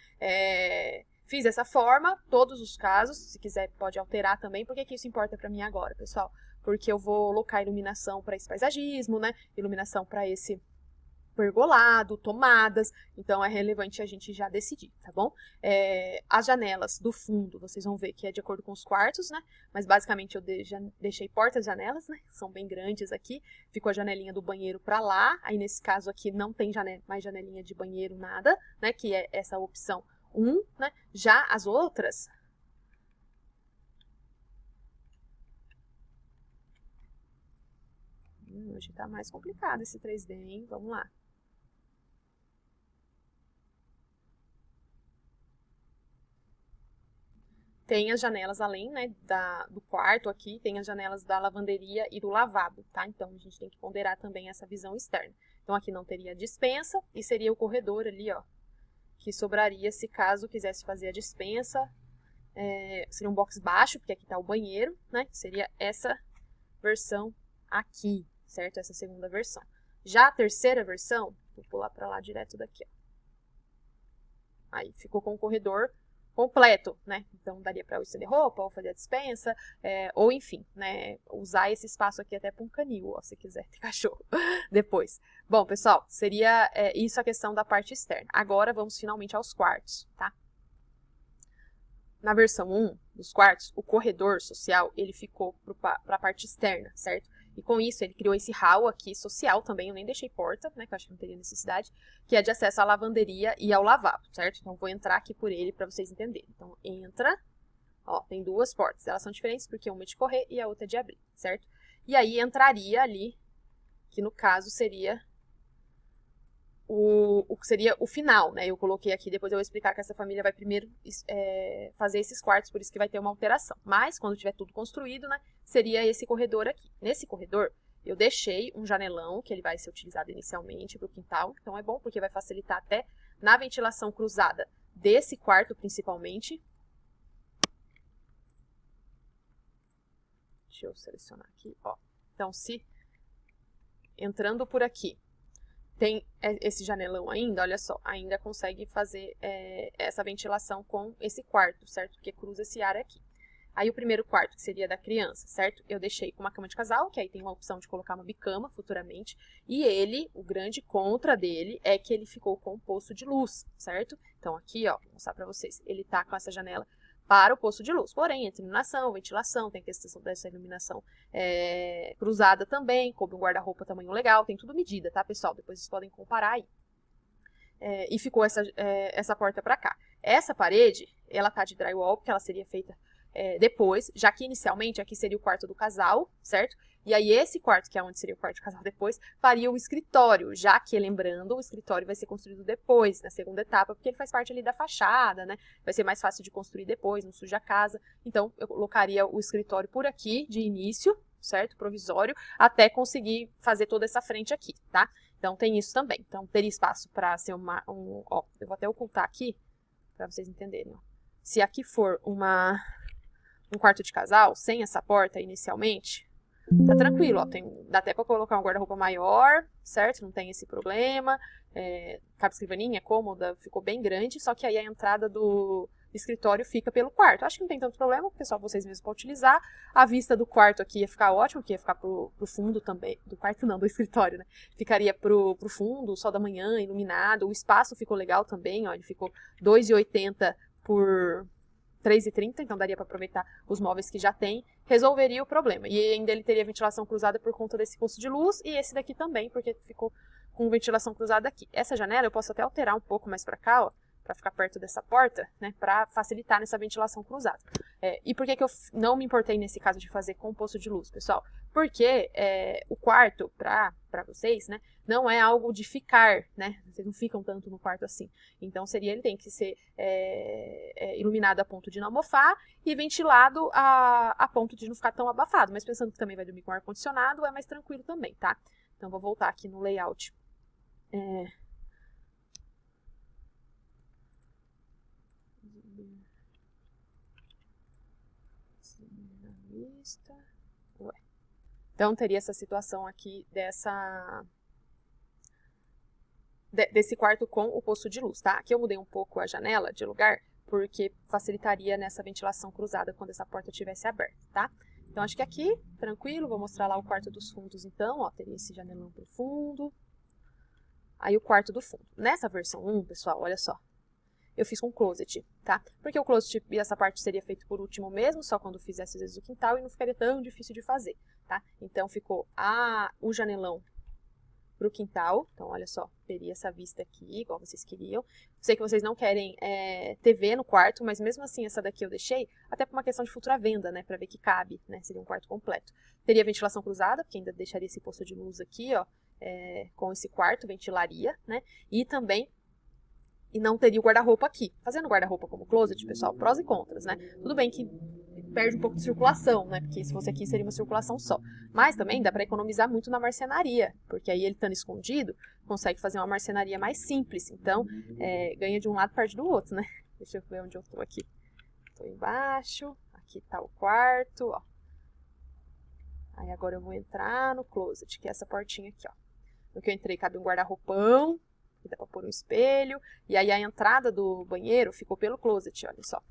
Fiz dessa forma, todos os casos, se quiser pode alterar também. Por que isso importa pra mim agora, pessoal? Porque eu vou alocar iluminação para esse paisagismo, né? Iluminação para esse pergolado, tomadas, então é relevante a gente já decidir, tá bom? As janelas do fundo, vocês vão ver que é de acordo com os quartos, né? Mas basicamente eu deixei portas-janelas, né? São bem grandes aqui, ficou a janelinha do banheiro pra lá, aí nesse caso aqui não tem mais janelinha de banheiro, nada, né? Que é essa opção 1, né? Já as outras... hoje tá mais complicado esse 3D, hein? Vamos lá. Tem as janelas além, né, do quarto aqui, tem as janelas da lavanderia e do lavabo, tá? Então, a gente tem que ponderar também essa visão externa. Então, aqui não teria dispensa e seria o corredor ali, ó, que sobraria se caso quisesse fazer a dispensa. Seria um box baixo, porque aqui tá o banheiro, né? Seria essa versão aqui, certo? Essa segunda versão. Já a terceira versão, vou pular pra lá direto daqui, ó. Aí, ficou com o corredor completo, né? Então, daria para eu estender roupa, ou fazer a dispensa, ou enfim, né? Usar esse espaço aqui até para um canil, ó, se quiser ter cachorro depois. Bom, pessoal, seria isso a questão da parte externa. Agora, vamos finalmente aos quartos, tá? Na versão 1 dos quartos, o corredor social, ele ficou para a parte externa, certo? E com isso, ele criou esse hall aqui social também, eu nem deixei porta, né, que eu acho que não teria necessidade, que é de acesso à lavanderia e ao lavabo, certo? Então, vou entrar aqui por ele para vocês entenderem. Então, entra, ó, tem duas portas, elas são diferentes porque uma é de correr e a outra é de abrir, certo? E aí, entraria ali, que no caso seria o que seria o final, né? Eu coloquei aqui, depois eu vou explicar que essa família vai primeiro fazer esses quartos, por isso que vai ter uma alteração. Mas, quando tiver tudo construído, né, seria esse corredor aqui. Nesse corredor, eu deixei um janelão, que ele vai ser utilizado inicialmente para o quintal. Então, é bom porque vai facilitar até na ventilação cruzada desse quarto, principalmente. Deixa eu selecionar aqui, ó. Então, se entrando por aqui, tem esse janelão ainda, olha só, ainda consegue fazer essa ventilação com esse quarto, certo? Porque cruza esse ar aqui. Aí o primeiro quarto, que seria da criança, certo? Eu deixei com uma cama de casal, que aí tem uma opção de colocar uma bicama futuramente. E ele, o grande contra dele, é que ele ficou com o posto de luz, certo? Então aqui, ó, vou mostrar pra vocês, ele tá com essa janela para o posto de luz. Porém, entre iluminação, ventilação, tem a questão dessa iluminação cruzada também, coube um guarda-roupa tamanho legal, tem tudo medida, tá, pessoal? Depois vocês podem comparar aí. E ficou essa porta pra cá. Essa parede, ela tá de drywall, porque ela seria feita depois, já que inicialmente aqui seria o quarto do casal, certo? E aí esse quarto, que é onde seria o quarto do casal depois, faria o escritório, já que, lembrando, o escritório vai ser construído depois, na segunda etapa, porque ele faz parte ali da fachada, né? Vai ser mais fácil de construir depois, não suja a casa. Então, eu colocaria o escritório por aqui, de início, certo? Provisório, até conseguir fazer toda essa frente aqui, tá? Então, tem isso também. Então, teria espaço para ser ó, eu vou até ocultar aqui, para vocês entenderem, ó. Se aqui for um quarto de casal, sem essa porta inicialmente, tá tranquilo, ó, dá até pra colocar um guarda-roupa maior, certo? Não tem esse problema, cabe escrivaninha, cômoda, ficou bem grande, só que aí a entrada do escritório fica pelo quarto. Acho que não tem tanto problema, porque é só vocês mesmos para utilizar. A vista do quarto aqui ia ficar ótimo, porque ia ficar pro fundo também. Do quarto não, do escritório, né? Ficaria pro fundo, o sol da manhã, iluminado. O espaço ficou legal também, ó. Ele ficou 2,80 por 3,30, então daria para aproveitar os móveis que já tem. Resolveria o problema. E ainda ele teria ventilação cruzada por conta desse posto de luz, e esse daqui também, porque ficou com ventilação cruzada aqui. Essa janela eu posso até alterar um pouco mais para cá, ó, para ficar perto dessa porta, né, para facilitar nessa ventilação cruzada. E por que eu não me importei nesse caso de fazer com posto de luz, pessoal? Porque o quarto, para vocês, né, não é algo de ficar, né, vocês não ficam tanto no quarto assim. Então, ele tem que ser iluminado a ponto de não mofar e ventilado a ponto de não ficar tão abafado. Mas pensando que também vai dormir com ar-condicionado, é mais tranquilo também, tá? Então, vou voltar aqui no layout. Então, teria essa situação aqui desse quarto com o posto de luz, tá? Aqui eu mudei um pouco a janela de lugar, porque facilitaria nessa ventilação cruzada quando essa porta estivesse aberta, tá? Então, acho que aqui, tranquilo, vou mostrar lá o quarto dos fundos, então, ó, teria esse janelão pro fundo. Aí, o quarto do fundo. Nessa versão 1, pessoal, olha só. Eu fiz com closet, tá? Porque o closet e essa parte seria feito por último mesmo, só quando fizesse às vezes o quintal e não ficaria tão difícil de fazer, tá? Então, ficou o janelão pro quintal. Então, olha só, teria essa vista aqui, igual vocês queriam. Sei que vocês não querem TV no quarto, mas mesmo assim, essa daqui eu deixei, até por uma questão de futura venda, né? Pra ver que cabe, né? Seria um quarto completo. Teria ventilação cruzada, porque ainda deixaria esse posto de luz aqui, ó. Com esse quarto, ventilaria, né? E também não teria o guarda-roupa aqui. Fazendo guarda-roupa como closet, pessoal, prós e contras, né? Tudo bem que perde um pouco de circulação, né? Porque se fosse aqui, seria uma circulação só. Mas também dá para economizar muito na marcenaria, porque aí ele estando escondido, consegue fazer uma marcenaria mais simples. Então, ganha de um lado e perde do outro, né? Deixa eu ver onde eu tô aqui. Tô embaixo, aqui tá o quarto, ó. Aí agora eu vou entrar no closet, que é essa portinha aqui, ó. No que eu entrei, cabe um guarda-roupão, que dá pra pôr um espelho, e aí a entrada do banheiro ficou pelo closet, olha só.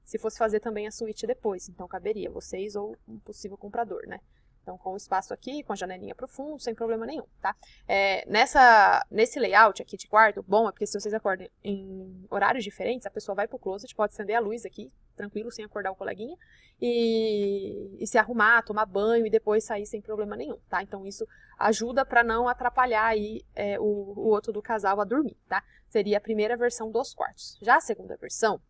Se fosse fazer também a suíte depois, então caberia vocês ou um possível comprador, né? Então, com o espaço aqui, com a janelinha pro fundo, sem problema nenhum, tá? Nesse layout aqui de quarto, bom é porque se vocês acordam em horários diferentes, a pessoa vai pro closet, pode acender a luz aqui, tranquilo, sem acordar o coleguinha, e se arrumar, tomar banho e depois sair sem problema nenhum, tá? Então, isso ajuda para não atrapalhar aí o outro do casal a dormir, tá? Seria a primeira versão dos quartos. Já a segunda versão,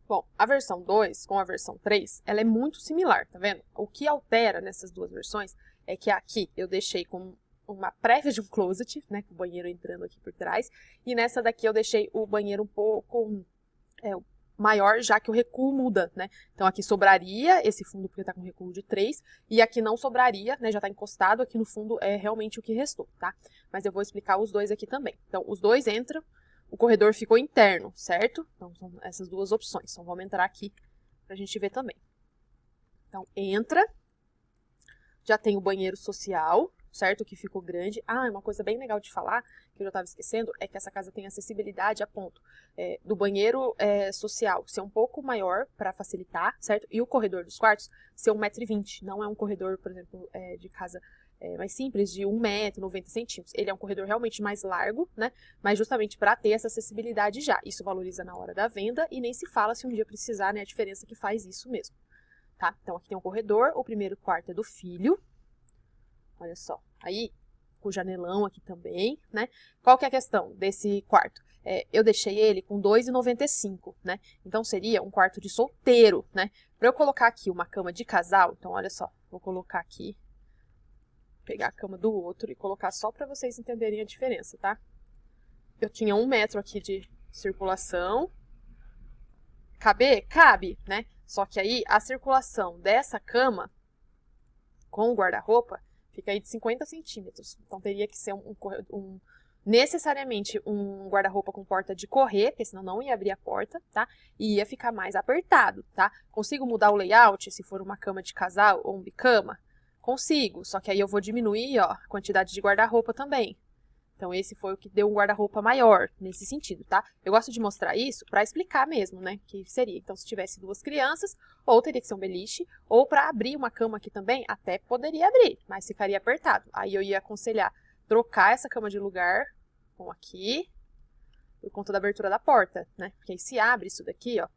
bom, a versão 2 com a versão 3, ela é muito similar, tá vendo? O que altera nessas duas versões é que aqui eu deixei com uma prévia de um closet, né, com o banheiro entrando aqui por trás, e nessa daqui eu deixei o banheiro um pouco maior, já que o recuo muda, né? Então aqui sobraria esse fundo porque tá com recuo de 3, e aqui não sobraria, né, já tá encostado, aqui no fundo é realmente o que restou, tá? Mas eu vou explicar os dois aqui também. Então, os dois entram, o corredor ficou interno, certo? Então, são essas duas opções. Então, vamos entrar aqui pra gente ver também. Então, entra. Já tem o banheiro social, certo? Que ficou grande. Uma coisa bem legal de falar, que eu já estava esquecendo, é que essa casa tem acessibilidade a ponto do banheiro social ser um pouco maior para facilitar, certo? E o corredor dos quartos ser 1,20 m. Não é um corredor, por exemplo, de casa mais simples, de 1,90 m. Ele é um corredor realmente mais largo, né? Mas justamente para ter essa acessibilidade já. Isso valoriza na hora da venda e nem se fala se um dia precisar, né? A diferença que faz isso mesmo, tá? Então, aqui tem um corredor, o primeiro quarto é do filho. Olha só. Aí, com o janelão aqui também, né? Qual que é a questão desse quarto? Eu deixei ele com 2,95, né? Então, seria um quarto de solteiro, né? Para eu colocar aqui uma cama de casal, então, olha só. Vou colocar aqui, pegar a cama do outro e colocar só para vocês entenderem a diferença, tá? Eu tinha 1 metro aqui de circulação. Cabe, né? Só que aí, a circulação dessa cama com o guarda-roupa fica aí de 50 centímetros. Então, teria que ser necessariamente um guarda-roupa com porta de correr, porque senão não ia abrir a porta, tá? E ia ficar mais apertado, tá? Consigo mudar o layout se for uma cama de casal ou um bicama? Consigo, só que aí eu vou diminuir, ó, a quantidade de guarda-roupa também, Então, esse foi o que deu um guarda-roupa maior, nesse sentido, tá? Eu gosto de mostrar isso para explicar mesmo, né? Que seria, então, se tivesse 2 crianças, ou teria que ser um beliche, ou para abrir uma cama aqui também, até poderia abrir, mas ficaria apertado. Aí eu ia aconselhar trocar essa cama de lugar com aqui, por conta da abertura da porta, né? Porque aí se abre isso daqui, ó.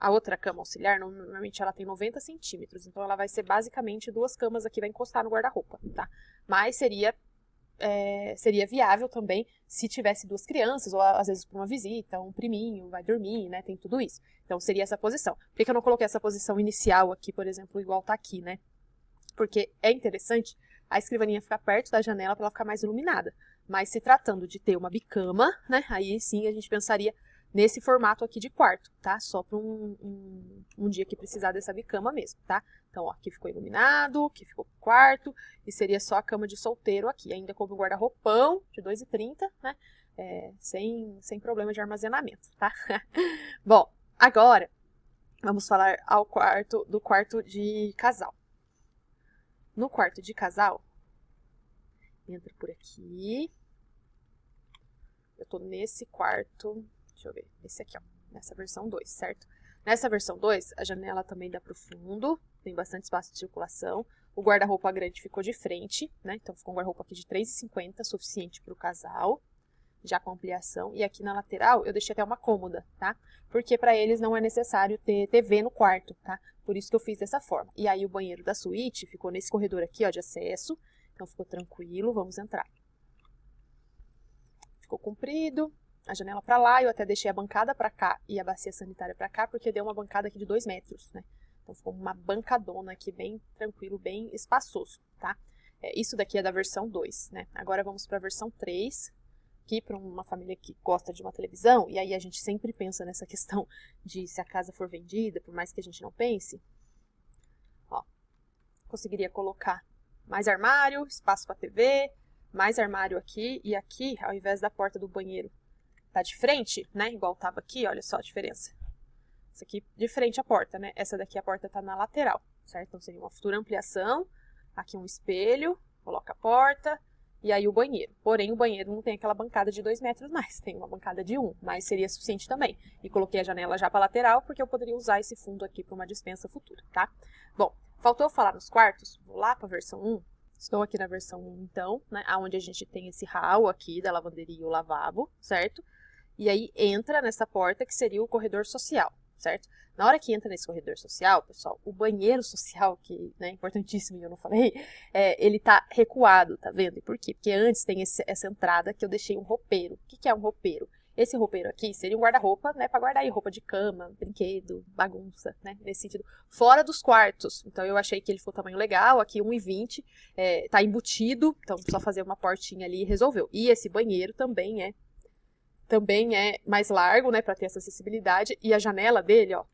A outra cama auxiliar, normalmente ela tem 90 centímetros, então ela vai ser basicamente 2 camas aqui, vai encostar no guarda-roupa, tá? Mas seria viável também se tivesse 2 crianças, ou às vezes para uma visita, um priminho vai dormir, né? Tem tudo isso. Então seria essa posição. Por que eu não coloquei essa posição inicial aqui, por exemplo, igual tá aqui, né? Porque é interessante a escrivaninha ficar perto da janela para ela ficar mais iluminada. Mas se tratando de ter uma bicama, né? Aí sim a gente pensaria nesse formato aqui de quarto, tá? Só para um dia que precisar dessa bicama mesmo, tá? Então, ó, aqui ficou iluminado, aqui ficou quarto, e seria só a cama de solteiro aqui. Ainda como um guarda-roupão de 2,30, né? Sem problema de armazenamento, tá? Bom, agora vamos falar do quarto de casal. No quarto de casal, entra por aqui. Eu tô nesse quarto, deixa eu ver, esse aqui, ó, nessa versão 2, certo? Nessa versão 2, a janela também dá pro fundo, tem bastante espaço de circulação. O guarda-roupa grande ficou de frente, né? Então ficou um guarda-roupa aqui de 3,50, suficiente pro casal, já com ampliação. E aqui na lateral eu deixei até uma cômoda, tá? Porque para eles não é necessário ter TV no quarto, tá? Por isso que eu fiz dessa forma. E aí o banheiro da suíte ficou nesse corredor aqui, ó, de acesso. Então ficou tranquilo, vamos entrar. Ficou comprido, a janela para lá, eu até deixei a bancada para cá e a bacia sanitária para cá, porque deu uma bancada aqui de 2 metros, né? Então ficou uma bancadona aqui bem tranquilo, bem espaçoso, tá? Isso daqui é da versão 2, né? Agora vamos para a versão 3, aqui para uma família que gosta de uma televisão, e aí a gente sempre pensa nessa questão de se a casa for vendida, por mais que a gente não pense, ó, conseguiria colocar mais armário, espaço para TV, mais armário aqui, e aqui, ao invés da porta do banheiro tá de frente, né, igual tava aqui, olha só a diferença. Essa aqui de frente à porta, né, essa daqui a porta tá na lateral, certo? Então seria uma futura ampliação, aqui um espelho, coloca a porta, e aí o banheiro. Porém, o banheiro não tem aquela bancada de 2 metros mais, tem uma bancada de 1, mas seria suficiente também. E coloquei a janela já para lateral, porque eu poderia usar esse fundo aqui para uma despensa futura, tá? Bom, faltou eu falar nos quartos, vou lá para a versão 1. Estou aqui na versão 1, então, né, onde a gente tem esse hall aqui da lavanderia e o lavabo, certo? E aí entra nessa porta que seria o corredor social, certo? Na hora que entra nesse corredor social, pessoal, o banheiro social, que é importantíssimo e eu não falei, ele tá recuado, tá vendo? E por quê? Porque antes tem essa entrada que eu deixei um roupeiro. O que é um roupeiro? Esse roupeiro aqui seria um guarda-roupa, né, para guardar aí roupa de cama, brinquedo, bagunça, né, nesse sentido, fora dos quartos. Então eu achei que ele foi um tamanho legal, aqui 1,20, tá embutido, então só fazer uma portinha ali e resolveu. E esse banheiro também é mais largo, né, para ter essa acessibilidade, e a janela dele, ó,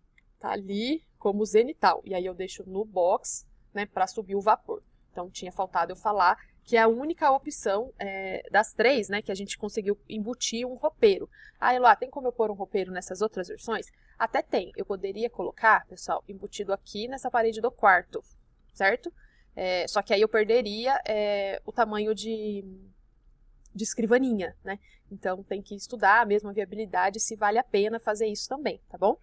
tá ali como zenital. E aí eu deixo no box, né, para subir o vapor. Então tinha faltado eu falar que é a única opção das 3, né, que a gente conseguiu embutir um roupeiro. Ah, Eloá, tem como eu pôr um roupeiro nessas outras versões? Até tem. Eu poderia colocar, pessoal, embutido aqui nessa parede do quarto, certo? Só que aí eu perderia o tamanho de escrivaninha, né? Então tem que estudar mesmo a viabilidade, se vale a pena fazer isso também, tá bom?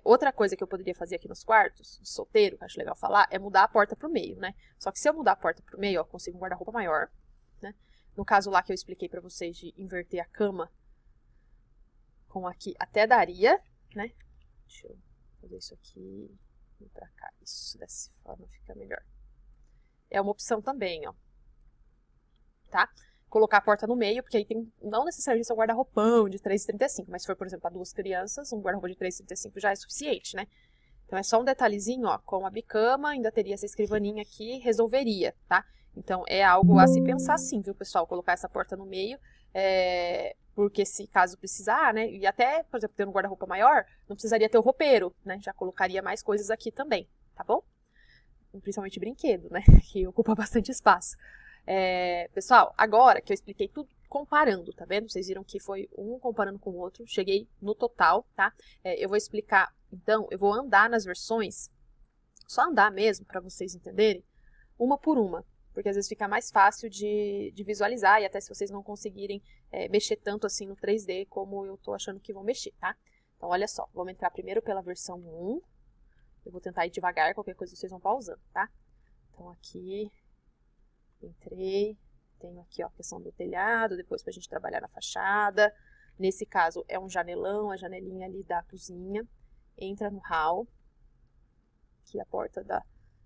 Outra coisa que eu poderia fazer aqui nos quartos, de solteiro, que acho legal falar, é mudar a porta pro meio, né? Só que se eu mudar a porta pro meio, ó, consigo um guarda-roupa maior, né? No caso lá que eu expliquei pra vocês de inverter a cama com aqui, até daria, né? Deixa eu fazer isso aqui e pra cá. Isso, dessa forma fica melhor. É uma opção também, ó. Tá? Colocar a porta no meio, porque aí tem, não necessariamente um guarda-roupão de 3,35, mas se for, por exemplo, para 2 crianças, um guarda-roupa de 3,35 já é suficiente, né? Então é só um detalhezinho, ó, com a bicama, ainda teria essa escrivaninha aqui, resolveria, tá? Então é algo a se pensar sim, viu, pessoal? Colocar essa porta no meio, porque se caso precisar, né? E até, por exemplo, tendo um guarda-roupa maior, não precisaria ter o roupeiro, né? Já colocaria mais coisas aqui também, tá bom? Principalmente brinquedo, né? Que ocupa bastante espaço. Pessoal, agora que eu expliquei tudo comparando, tá vendo? Vocês viram que foi um comparando com o outro, cheguei no total, tá? Eu vou explicar, então, eu vou andar nas versões, só andar mesmo, para vocês entenderem, uma por uma, porque às vezes fica mais fácil de visualizar, e até se vocês não conseguirem mexer tanto assim no 3D como eu tô achando que vão mexer, tá? Então, olha só, vamos entrar primeiro pela versão 1, eu vou tentar ir devagar, qualquer coisa vocês vão pausando, tá? Então, aqui, entrei, tenho aqui ó, a questão do telhado, depois pra gente trabalhar na fachada. Nesse caso, é um janelão, a janelinha ali da cozinha. Entra no hall, aqui a porta da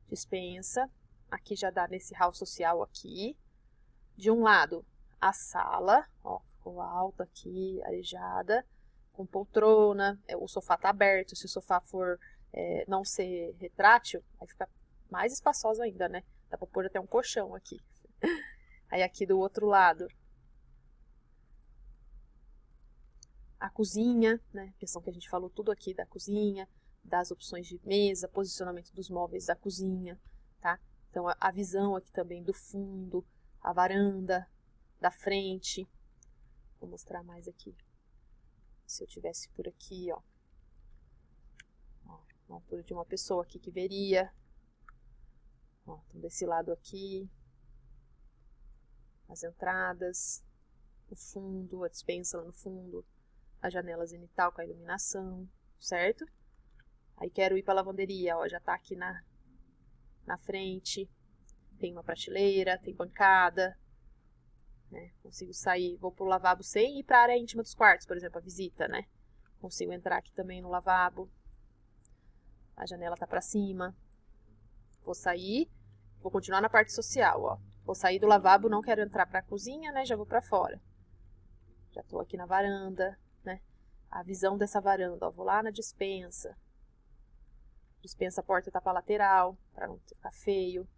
despensa. Aqui já dá nesse hall social aqui. De um lado, a sala, ó, ficou alta aqui, arejada, com poltrona. O sofá tá aberto, se o sofá for não ser retrátil, aí fica mais espaçoso ainda, né? Dá pra pôr até um colchão aqui. Aí aqui do outro lado, a cozinha, né? Questão que a gente falou tudo aqui da cozinha, das opções de mesa, posicionamento dos móveis da cozinha, tá? Então, a visão aqui também do fundo, a varanda da frente. Vou mostrar mais aqui. Se eu tivesse por aqui, ó. A altura de uma pessoa aqui que veria. Ó, então desse lado aqui. As entradas. O fundo, a despensa lá no fundo. A janela zenital com a iluminação, certo? Aí quero ir para a lavanderia, ó, já tá aqui na frente. Tem uma prateleira, tem bancada, né? Consigo sair, vou pro lavabo sem ir para a área íntima dos quartos, por exemplo, a visita, né? Consigo entrar aqui também no lavabo. A janela tá para cima. Vou sair, vou continuar na parte social, ó. Vou sair do lavabo, não quero entrar para a cozinha, né? Já vou para fora. Já tô aqui na varanda, né? A visão dessa varanda, ó, vou lá na despensa. Dispensa, a porta tá para lateral, para não ficar feio.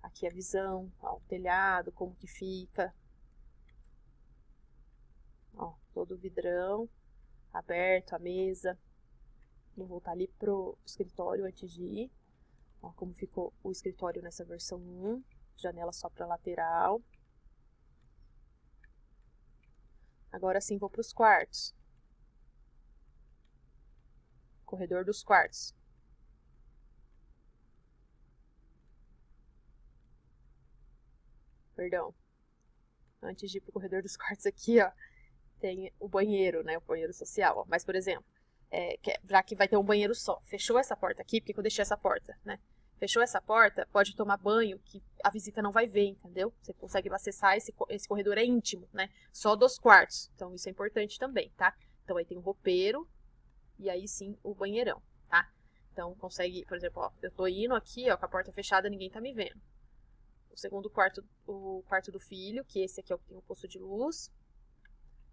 Aqui a visão, ó, o telhado, como que fica. Ó, todo o vidrão aberto, a mesa. Vou voltar ali pro escritório antes de ir. Ó, como ficou o escritório nessa versão 1. Janela só para lateral. Agora sim vou para os quartos. Corredor dos quartos. Perdão. Antes de ir pro corredor dos quartos aqui, ó, tem o banheiro, né? O banheiro social, ó. Mas, por exemplo, já que vai ter um banheiro só, fechou essa porta aqui, porque eu deixei essa porta, né? Fechou essa porta, pode tomar banho, que a visita não vai ver, entendeu? Você consegue acessar, esse corredor é íntimo, né? Só dos quartos. Então, isso é importante também, tá? Então, aí tem o roupeiro e aí sim o banheirão, tá? Então, consegue, por exemplo, ó, eu tô indo aqui, ó, com a porta fechada, ninguém tá me vendo. O segundo quarto, o quarto do filho, que esse aqui é o que tem o posto de luz,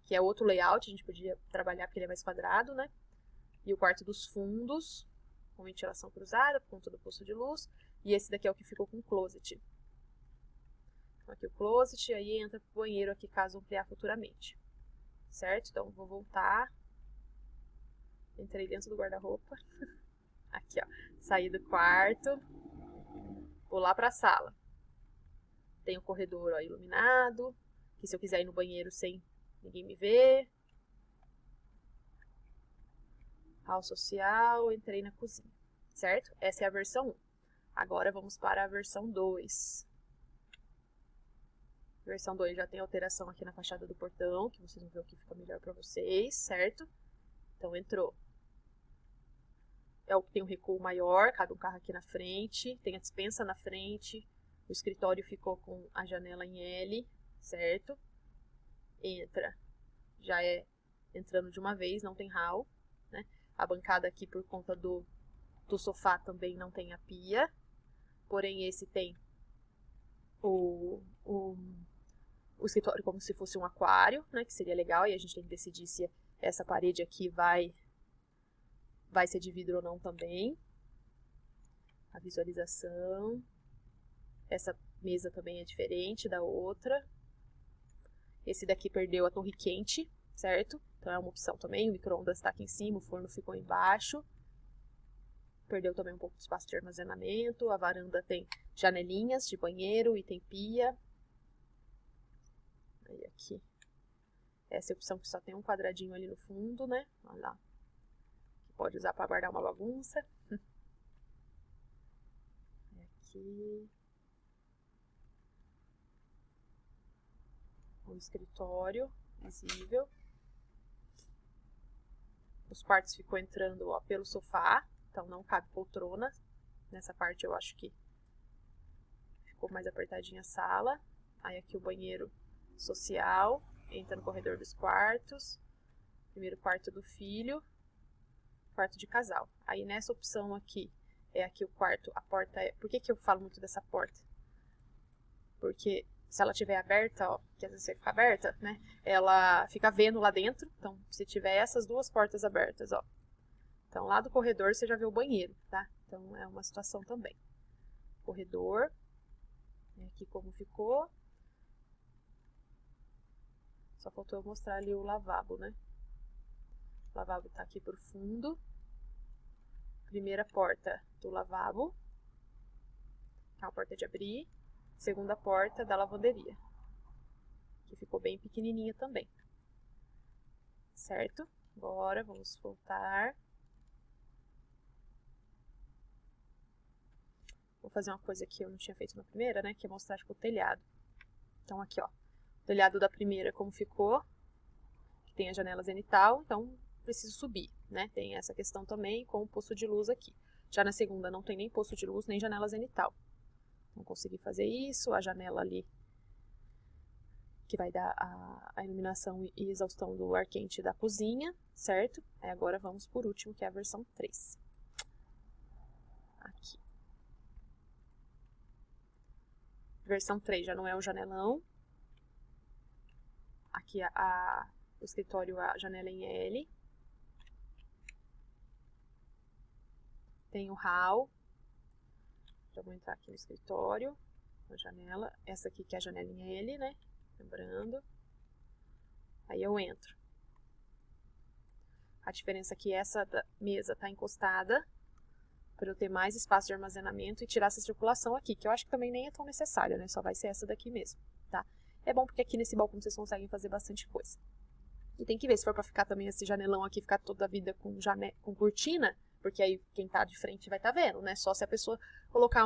que é outro layout, a gente podia trabalhar porque ele é mais quadrado, né? E o quarto dos fundos, com ventilação cruzada, por conta do posto de luz. E esse daqui é o que ficou com closet. Então, aqui o closet, aí entra pro banheiro aqui, caso ampliar futuramente. Certo? Então, vou voltar. Entrei dentro do guarda-roupa. Aqui, ó. Saí do quarto. Vou lá pra sala. Tem o corredor, ó, iluminado. Que se eu quiser ir no banheiro sem ninguém me ver. Hall social, entrei na cozinha, certo? Essa é a versão 1. Agora vamos para a versão 2. Versão 2 já tem alteração aqui na fachada do portão, que vocês vão ver o que fica melhor para vocês, certo? Então entrou. É o que tem um recuo maior, cabe um carro aqui na frente, tem a despensa na frente, o escritório ficou com a janela em L, certo? Entra, já é entrando de uma vez, não tem hall, né? A bancada aqui, por conta do sofá, também não tem a pia. Porém, esse tem o escritório como se fosse um aquário, né? Que seria legal. E a gente tem que decidir se essa parede aqui vai ser de vidro ou não também. A visualização. Essa mesa também é diferente da outra. Esse daqui perdeu a torre quente, certo? Então é uma opção também. O micro-ondas está aqui em cima, o forno ficou embaixo. Perdeu também um pouco de espaço de armazenamento. A varanda tem janelinhas de banheiro e tem pia. Aí aqui. Essa é a opção que só tem um quadradinho ali no fundo, né? Olha lá. Que pode usar para guardar uma bagunça. Aqui. O escritório visível. Os quartos ficou entrando, ó, pelo sofá, então não cabe poltrona. Nessa parte eu acho que ficou mais apertadinha a sala. Aí aqui o banheiro social, entra no corredor dos quartos. Primeiro quarto do filho, quarto de casal. Aí nessa opção aqui, é aqui o quarto, a porta é... Por que que eu falo muito dessa porta? Porque se ela estiver aberta, ó, que às vezes fica aberta, né? Ela fica vendo lá dentro. Então, se tiver essas duas portas abertas, ó. Então, lá do corredor você já vê o banheiro, tá? Então, é uma situação também. Corredor. Aqui como ficou. Só faltou eu mostrar ali o lavabo, né? O lavabo tá aqui pro fundo. Primeira porta do lavabo. É uma porta de abrir. Segunda porta da lavanderia. Que ficou bem pequenininha também. Certo? Agora vamos voltar. Vou fazer uma coisa que eu não tinha feito na primeira, né? Que é mostrar, tipo, o telhado. Então, aqui, ó. O telhado da primeira, como ficou. Tem a janela zenital, então preciso subir, né? Tem essa questão também com o posto de luz aqui. Já na segunda não tem nem posto de luz, nem janela zenital. Não consegui fazer isso. A janela ali, que vai dar a iluminação e exaustão do ar quente da cozinha, certo? Aí agora vamos por último, que é a versão 3. Aqui. Versão 3 já não é o janelão. Aqui o escritório, a janela em L. Tem o hall. Já vou entrar aqui no escritório. A janela. Essa aqui que é a janela em L, né? Lembrando. Aí eu entro. A diferença é que essa mesa tá encostada, para eu ter mais espaço de armazenamento e tirar essa circulação aqui, que eu acho que também nem é tão necessária, né? Só vai ser essa daqui mesmo, tá? É bom porque aqui nesse balcão vocês conseguem fazer bastante coisa. E tem que ver, se for para ficar também esse janelão aqui, ficar toda a vida com cortina, porque aí quem tá de frente vai estar vendo, né? Só se a pessoa colocar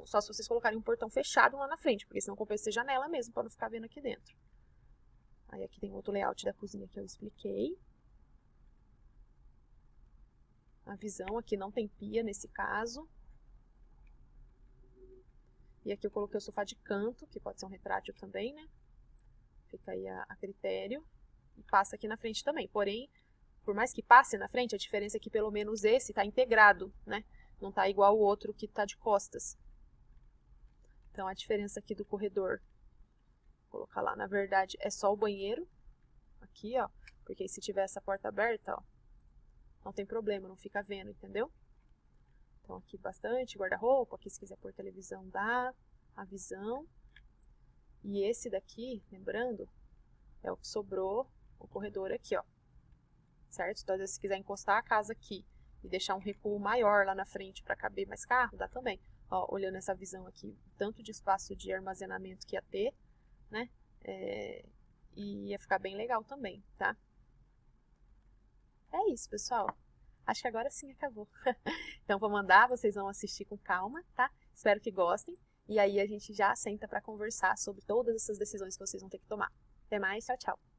só se vocês colocarem um portão fechado lá na frente, porque senão compensa ser janela mesmo, para não ficar vendo aqui dentro. Aí aqui tem outro layout da cozinha que eu expliquei. A visão aqui não tem pia nesse caso. E aqui eu coloquei o sofá de canto, que pode ser um retrátil também, né? Fica aí a critério. E passa aqui na frente também. Porém, por mais que passe na frente, a diferença é que pelo menos esse está integrado, né? Não está igual o outro que está de costas. Então, a diferença aqui do corredor, vou colocar lá, na verdade, é só o banheiro. Aqui, ó. Porque se tiver essa porta aberta, ó, não tem problema, não fica vendo, entendeu? Então, aqui bastante guarda-roupa. Aqui, se quiser pôr televisão, dá. A visão. E esse daqui, lembrando, é o que sobrou, o corredor aqui, ó. Certo? Então, às vezes, se quiser encostar a casa aqui e deixar um recuo maior lá na frente para caber mais carro, dá também. Ó, olhando essa visão aqui, tanto de espaço de armazenamento que ia ter, né? E ia ficar bem legal também, tá? É isso, pessoal. Acho que agora sim acabou. Então, vou mandar, vocês vão assistir com calma, tá? Espero que gostem. E aí a gente já senta para conversar sobre todas essas decisões que vocês vão ter que tomar. Até mais, tchau, tchau.